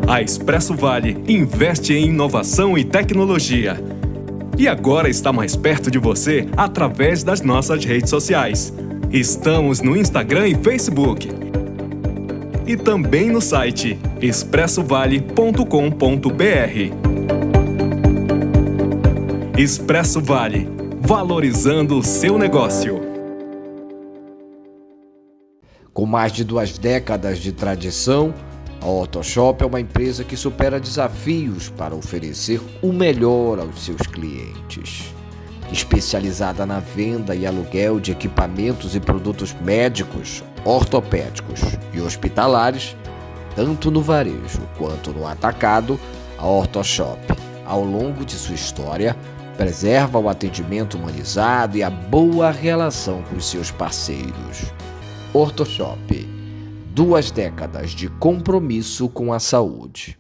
A Expresso Vale investe em inovação e tecnologia. E agora está mais perto de você através das nossas redes sociais. Estamos no Instagram e Facebook. E também no site expressovale.com.br. Expresso Vale, valorizando o seu negócio. Com mais de 2 décadas de tradição, a Ortoshop é uma empresa que supera desafios para oferecer o melhor aos seus clientes. Especializada na venda e aluguel de equipamentos e produtos médicos, ortopédicos e hospitalares, tanto no varejo quanto no atacado, a Ortoshop, ao longo de sua história, preserva o atendimento humanizado e a boa relação com os seus parceiros. Ortoshop, 2 décadas de compromisso com a saúde.